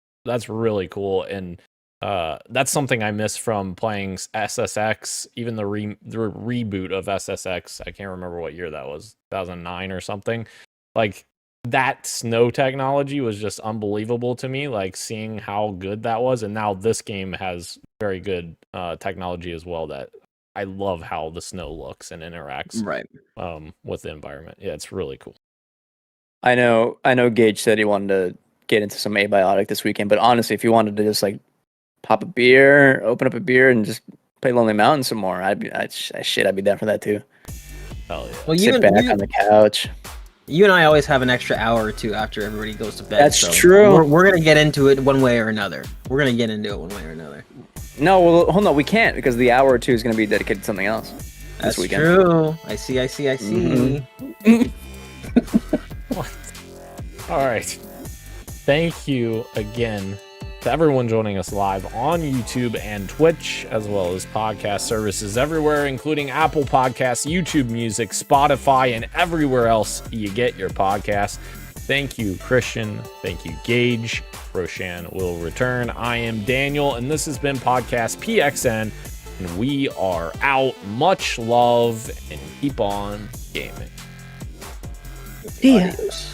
really cool. And that's something I miss from playing SSX, even the reboot of SSX. I can't remember what year that was, 2009 or something. Like that snow technology was just unbelievable to me, like seeing how good that was. And now this game has very good technology as well, that I love how the snow looks and interacts with the environment. Yeah, it's really cool. I know Gage said he wanted to get into some Abiotic this weekend, but honestly, if you wanted to just like pop a beer, open up a beer, and just play Lonely Mountain some more, I'd be down for that too. Hell yeah. Well, sit back on the couch. You and I always have an extra hour or two after everybody goes to bed. That's true. We're gonna get into it one way or another. No, well, hold on. We can't, because the hour or two is going to be dedicated to something else. That's this weekend. True. I see. Mm-hmm. What? All right. Thank you again to everyone joining us live on YouTube and Twitch, as well as podcast services everywhere, including Apple Podcasts, YouTube Music, Spotify, and everywhere else you get your podcasts. Thank you, Christian. Thank you, Gage. Roshan will return. I am Daniel, and this has been Podcast PXN, and we are out. Much love, and keep on gaming. Adios.